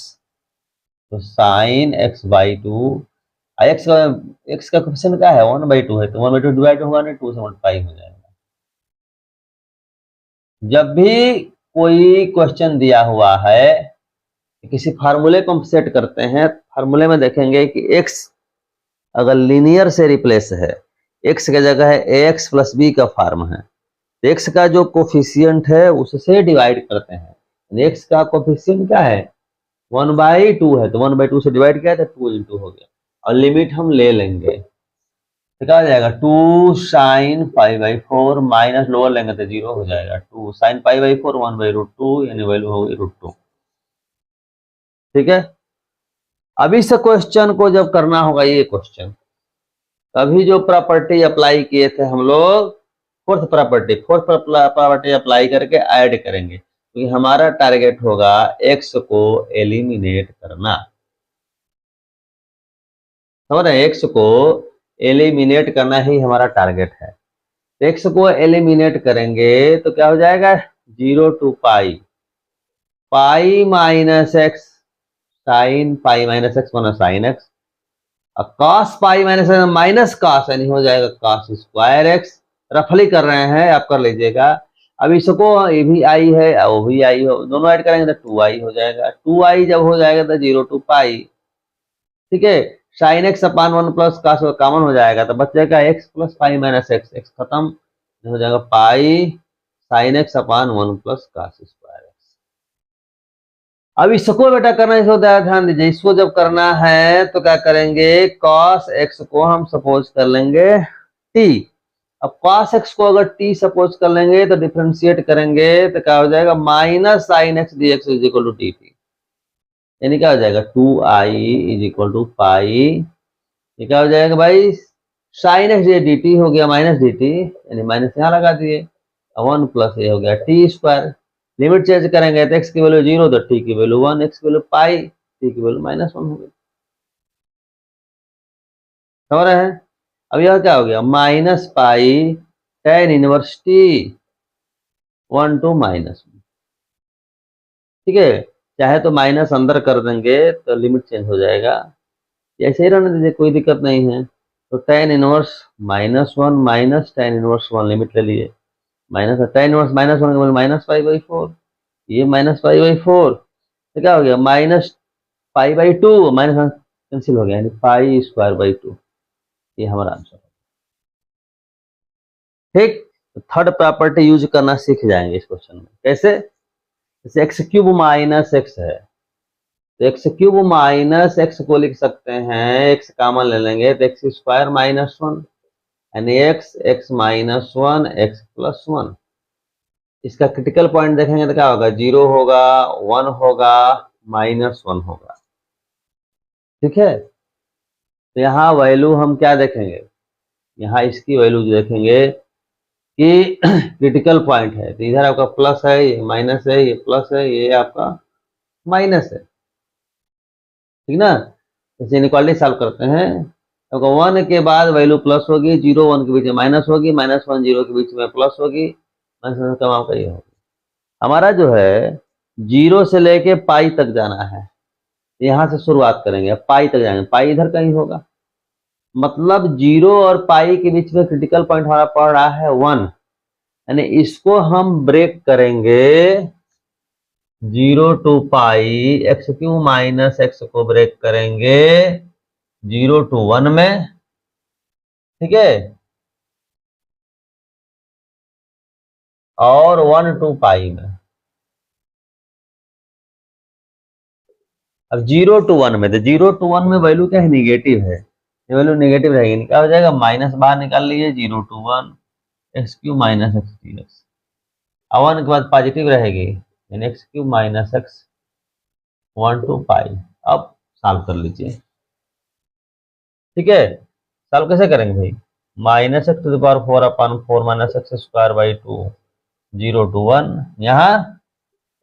तो sine x by to. X का क्वेश्चन क्या है? 1/2 है, तो 1/2 डिवाइड होगा ना, 2 से मल्टीप्लाई हो जाएगा। जब भी कोई क्वेश्चन दिया हुआ है, किसी फार्मूले को हम सेट करते हैं, फार्मूले में देखेंगे कि एक्स अगर लीनियर से रिप्लेस है, एक्स की जगह है ए एक्स प्लस बी का फॉर्म है, एक्स का जो कोफिशियंट है उससे डिवाइड करते हैं। एक्स का कोफिशियंट क्या है? 1/2 है, तो 1/2 से डिवाइड किया तो 2 इंटू हो गया, और लिमिट हम ले लेंगे तो क्या हो जाएगा? 2 साइन π/4 माइनस लोअर लेंगे तो 0 हो जाएगा। 2 साइन π/4 1/√2 यानी वैल्यू होगी √2। ठीक है। अब इस क्वेश्चन को जब करना होगा, ये क्वेश्चन अभी जो प्रॉपर्टी अप्लाई किए थे हम लोग, फोर्थ प्रॉपर्टी अप्लाई करके ऐड करेंगे, क्योंकि हमारा टारगेट होगा एक्स को एलिमिनेट करना। समझ रहे हैं? एक्स को एलिमिनेट करना ही हमारा टारगेट है। एक्स को एलिमिनेट करेंगे तो क्या हो जाएगा? 0 to pi minus x sine pi minus x minus sine x, cos pi minus cos, यानी हो जाएगा कॉस स्क्वायर एक्स। रफली कर रहे हैं, आप कर लीजिएगा। अब इसको ये भी आई है वो भी आई हो, दोनों ऐड करेंगे तो 2i हो जाएगा। 2i जब हो जाएगा तो 0 टू पाई। ठीक है। Sign x upon 1 plus cos common हो जाएगा तो बचेगा x plus pi minus x, x खत्म हो जाएगा, pi sine x upon 1 plus cos square x. अब इसको बेटा करना है, इसको ध्यान दीजिए। इसको जब करना है तो क्या करेंगे? कॉस एक्स को हम सपोज कर लेंगे टी। अब कॉस एक्स को अगर टी सपोज कर लेंगे तो डिफरेंशिएट करेंगे तो क्या हो जाएगा? Minus sine x d x is equal to t t, यानी क्या हो जाएगा? 2i इज इक्वल टू पाई, ये क्या हो जाएगा भाई? साइन एक्स ये डी टी हो गया माइनस डी टी, यानी माइनस यहाँ लगा दिए, 1 प्लस ये हो गया टी स्क्वायर। लिमिट चेंज करेंगे तो एक्स की वैल्यू 0 तो टी की वैल्यू 1, एक्स की वैल्यू पाई, टी की वैल्यू -1 हो गई। समझ रहे हैं? अब यह क्या हो गया? Minus pi tan inverse t 1 to -1। ठीक है। चाहे तो माइनस अंदर कर देंगे तो लिमिट चेंज हो जाएगा, ऐसे ही रहने दीजिए, कोई दिक्कत नहीं है। तो tan inverse -1 minus tan inverse 1 limit ले लिए, माइनस टेन इनवर्स -1 -π/4, ये -π/4 तो क्या हो गया? -π/2 माइनस कैंसिल हो गया, यानी π²/2। ये हमारा आंसर है। ठीक। थर्ड प्रॉपर्टी यूज करना सीख जाएंगे इस क्वेश्चन में। कैसे? जैसे एक्स क्यूब माइनस एक्स है, तो एक्स क्यूब माइनस एक्स को लिख सकते हैं, एक्स कॉमन ले लेंगे तो एक्स स्क्वायर -1, यानी एक्स -1 एक्स प्लस 1। इसका क्रिटिकल पॉइंट देखेंगे तो क्या होगा? 0 होगा, 1 होगा, -1 होगा। ठीक है। तो यहाँ वैल्यू हम क्या देखेंगे? यहाँ इसकी वैल्यू देखेंगे कि क्रिटिकल पॉइंट है, तो इधर आपका प्लस है, ये माइनस है, ये प्लस है, ये आपका माइनस है। ठीक ना? जैसे इनइक्वालिटी सॉल्व करते हैं तो 1 के बाद वैल्यू प्लस होगी, 0 1 के बीच में माइनस होगी, -1 0 के बीच में प्लस होगी, माइनस कम आपका ये होगी। हमारा जो है 0 से लेके पाई तक जाना है, यहाँ से शुरुआत करेंगे, पाई तक जाएंगे, पाई इधर कहीं होगा, मतलब 0 और पाई के बीच में क्रिटिकल पॉइंट हमारा पड़ रहा है 1, यानी इसको हम ब्रेक करेंगे 0 to pi, x Q minus x को ब्रेक करेंगे 0 टू 1 में। ठीक है। और 1 टू पाई में। अब 0 टू 1 में, तो 0 टू 1 में वैल्यू क्या है? निगेटिव है, ये वैल्यू निगेटिव रहेगी, क्या हो जाएगा? माइनस बाहर निकाल लीजिए, 0 to 1 x Q minus x d x, 1 के बाद पॉजिटिव रहेगी, यानी x Q minus x 1 to pi. अब सॉल्व कर लीजिए। ठीक है। सॉल्व कैसे करेंगे भाई? -x⁴ अपन 4 -x² 2 0 टू 1, यहाँ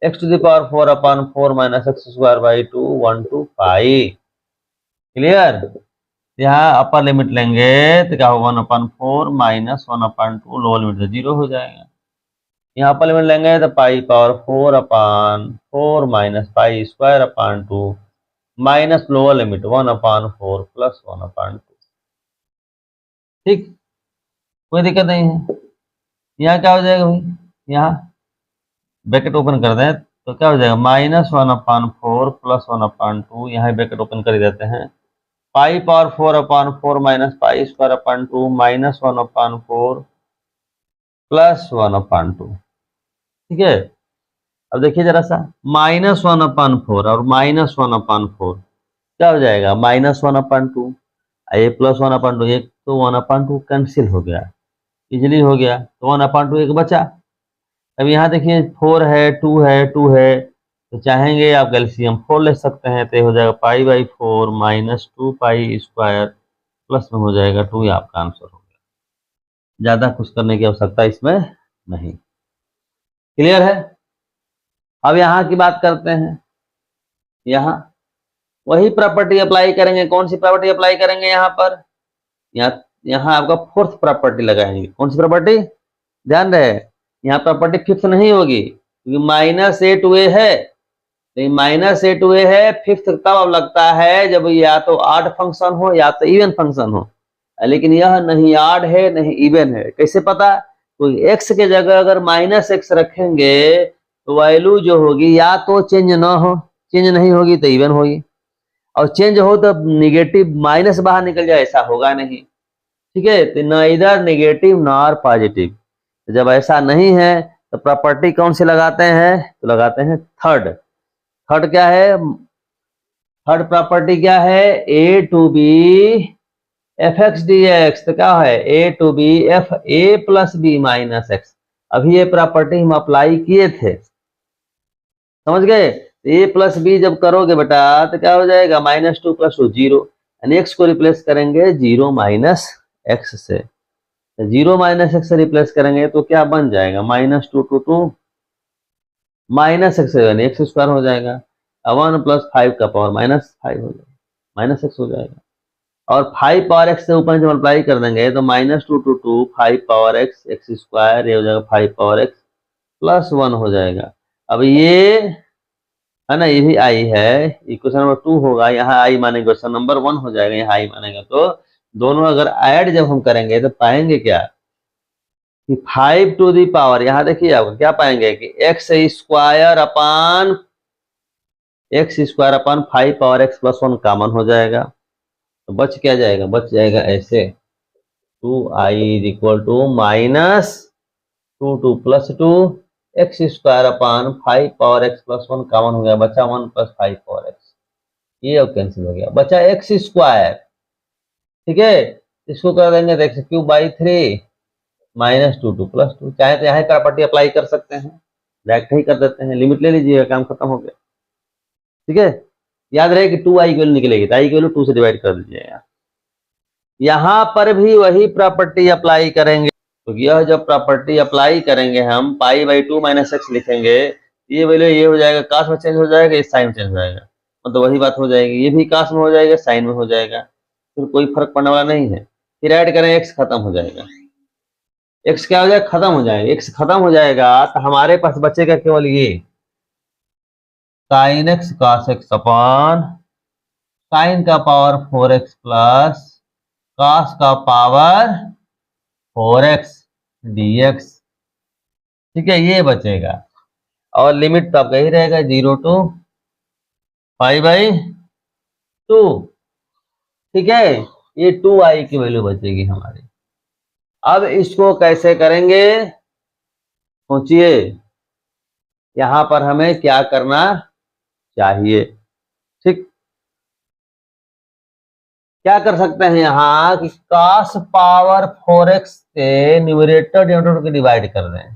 x⁴ upon 4 -x² 2 1 to pi. Clear? यहाँ अपर लिमिट लेंगे तो क्या होगा? 1/4 -1/2, लोअर लिमिट से 0 हो जाएगा। यहाँ पर लिमिट लेंगे तो pi power 4/4 minus pi square upon 2 minus lower limit 1/4 plus 1/2। ठीक, कोई दिक्कत नहीं है। यहाँ क्या हो जाएगा भाई, यहाँ ब्रैकेट ओपन कर दें तो क्या हो जाएगा, -1/4 प्लस 1/2, यहाँ ब्रैकेट ओपन कर देते हैं, pi power 4/4 minus pi square upon 2 minus 1/4 plus 1/2। ठीक है, अब देखिए जरा सा, -1/4 और -1/4 क्या हो जाएगा, -1/2, ये प्लस 1/2, एक तो 1/2 कैंसिल हो गया, इजिली हो गया, तो 1/2 एक बचा। अब यहाँ देखिए 4 है, 2 है, 2 है, तो चाहेंगे आप एलसीएम 4 ले सकते हैं, तो ये हो जाएगा पाई/4 माइनस 2 पाई स्क्वायर प्लस में हो जाएगा 2, ये आपका आंसर हो गया। ज़्यादा कुछ करने की आवश्यकता इसमें नहीं। क्लियर है। अब यहाँ की बात करते हैं, यहाँ वही प्रॉपर्टी अप्लाई करेंगे। कौन सी प्रॉपर्टी अप्लाई करेंगे यहाँ पर, यहाँ आपका फोर्थ प्रॉपर्टी लगाएंगे। कौन सी प्रॉपर्टी, ध्यान रहे, यहाँ प्रॉपर्टी फिफ्थ नहीं होगी, क्योंकि -a है, -a है। फिफ्थ तब अब लगता है जब या तो ऑड फंक्शन हो या तो इवन फंक्शन हो, लेकिन यह नहीं ऑड है नहीं इवन है। कैसे पता, कोई x के जगह अगर -x रखेंगे तो वैल्यू जो होगी या तो चेंज ना हो, चेंज नहीं होगी तो इवन होगी, और चेंज हो तो निगेटिव माइनस बाहर निकल जाए, ऐसा होगा नहीं। ठीक है, तो न इधर नेगेटिव नॉर पॉजिटिव। जब ऐसा नहीं है तो प्रॉपर्टी कौन सी लगाते हैं, तो लगाते हैं थर्ड। थर्ड क्या है, थर्ड प्रॉपर्टी क्या है, a to b f x d x, तो क्या है a to b f a plus b minus x. अभी ये प्रॉपर्टी हम अप्लाई किए थे, समझ गए। ए प्लस बी जब करोगे बेटा तो क्या हो जाएगा, -2 + 2 0, यानी एक्स को रिप्लेस करेंगे 0 माइनस एक्स से, 0 माइनस एक्स से रिप्लेस करेंगे तो क्या बन जाएगा, -2 to 2 माइनस एक्स, यानी एक्स स्क्वायर हो जाएगा, 1 + 5 का पावर -5 हो जाएगा, -x हो जाएगा, और 5 पावर x से ऊपर जब मल्टीप्लाई कर देंगे तो -2 to 2 5 power x x square, ये हो जाएगा 5 पावर x प्लस 1 हो जाएगा। अब ये है ना, ये भी आई है, इक्वेशन नंबर 2 होगा, यहाँ आई मानेगा क्वेश्चन नंबर 1 हो जाएगा, यहाँ आई मानेगा। तो दोनों अगर ऐड जब हम करेंगे तो पाएंगे क्या कि 5 टू दी पावर, यहाँ देखिए आप क्या पाएंगे कि x square upon 5 power x plus 1 common हो जाएगा, तो बच क्या जाएगा, बच जाएगा ऐसे 2i equal to -2 + 2 x square upon 5 power x plus 1 common हो गया, बचा 1 + 5 पावर x, ये अब कैंसिल हो गया, बचा एक्स स्क्वायर। ठीक है, इसको कर देंगे तो x³/3 -2 + 2, चाहे तो यहाँ प्रॉपर्टी अप्लाई कर सकते हैं, डायरेक्ट ही कर देते हैं, लिमिट ले लीजिएगा, काम खत्म हो गया। ठीक है, याद रहे कि 2i की वैल्यू निकलेगी, तो i की वैल्यू 2 से डिवाइड कर दीजिएगा। यहाँ पर भी वही प्रॉपर्टी अप्लाई करेंगे, तो यह जब प्रॉपर्टी अप्लाई करेंगे हम π/2 - x लिखेंगे, ये वैल्यू ये हो जाएगा, काश में चेंज हो जाएगा, इस साइन में चेंज हो जाएगा, मतलब वही बात हो जाएगी, ये भी काश में हो जाएगा, साइन में हो जाएगा, फिर कोई फर्क पड़ने वाला नहीं है। फिर ऐड करें, x खत्म हो जाएगा, x क्या हो जाएगा, खत्म हो जाएगा, x खत्म हो जाएगा तो हमारे पास बचेगा केवल ये sin x cos x अपान sin का पावर 4x प्लस cos का पावर 4x dx। ठीक है, ये बचेगा, और लिमिट तो आपका ही रहेगा 0 to π/2। ठीक है, ये 2i की वैल्यू बचेगी हमारी। अब इसको कैसे करेंगे, सोचिए, यहां पर हमें क्या करना चाहिए। ठीक, क्या कर सकते हैं यहाँ कि cos पावर 4x से न्यूमरेटर डिनोमिनेटर को डिवाइड कर दें,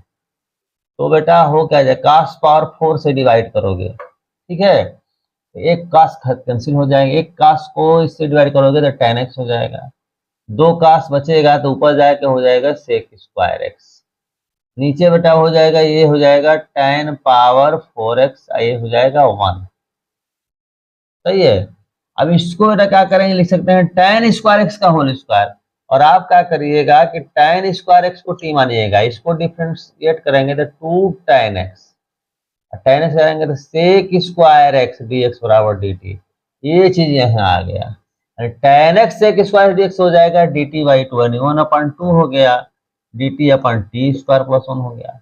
तो बेटा हो क्या जाए, cos पावर 4 से डिवाइड करोगे, ठीक है, एक cos कैंसिल हो जाएंगे, एक cos को इससे डिवाइड करोगे तो tan x हो जाएगा, 2 cos बचेगा तो ऊपर जाके हो जाएगा sec²x, नीचे बेटा हो जाएगा, ये हो जाएगा tan पावर 4x, ये हो जाएगा 1। सही है, अब इसको बेटा क्या करेंगे, लिख सकते हैं tan² x का होल स्क्वायर, और आप क्या करिएगा कि tan स्क्वायर एक्स को t मानिएगा, इसको डिफ्रेंशिएट करेंगे तो 2 tan x, tan x करेंगे तो sec स्क्वायर एक्स dx बराबर dt। ये चीज यहाँ आ गया, tan x sec square dx हो जाएगा dt बाई 2 यानी 1/2 हो गया, dt अपन t स्क्वायर प्लस 1 हो गया।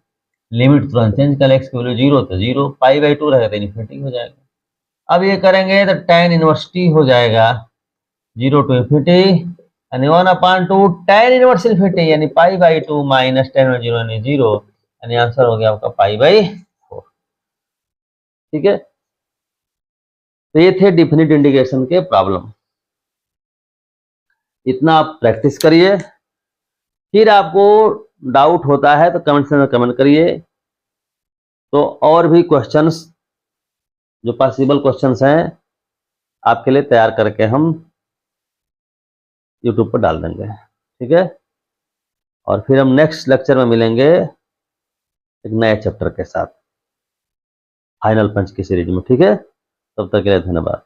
लिमिट तुरंत चेंज कर, x की वैल्यू 0 तो 0, पाई बाई 2 रहेगा तो इन्फिनिटी हो जाएगा। अब ये करेंगे तो tan इनवर्स t हो जाएगा 0 to इन्फिनिटी यानी 1/2 tan इनवर्स इन्फिनिटी यानी पाई बाई 2 माइनस tan 0 यानी 0, यानी आंसर हो गया आपका पाई बाई 4। ठीक है, तो ये थे डिफिनिट इंटीग्रेशन के प्रॉब्लम। इतना आप प्रैक्टिस करिए, फिर आपको डाउट होता है तो कमेंट सेक्शन में कमेंट करिए। तो और भी क्वेश्चंस जो पॉसिबल क्वेश्चंस हैं आपके लिए तैयार करके हम यूट्यूब पर डाल देंगे। ठीक है, और फिर हम नेक्स्ट लेक्चर में मिलेंगे एक नए चैप्टर के साथ फाइनल पंच की सीरीज में। ठीक है, तब तक के लिए धन्यवाद।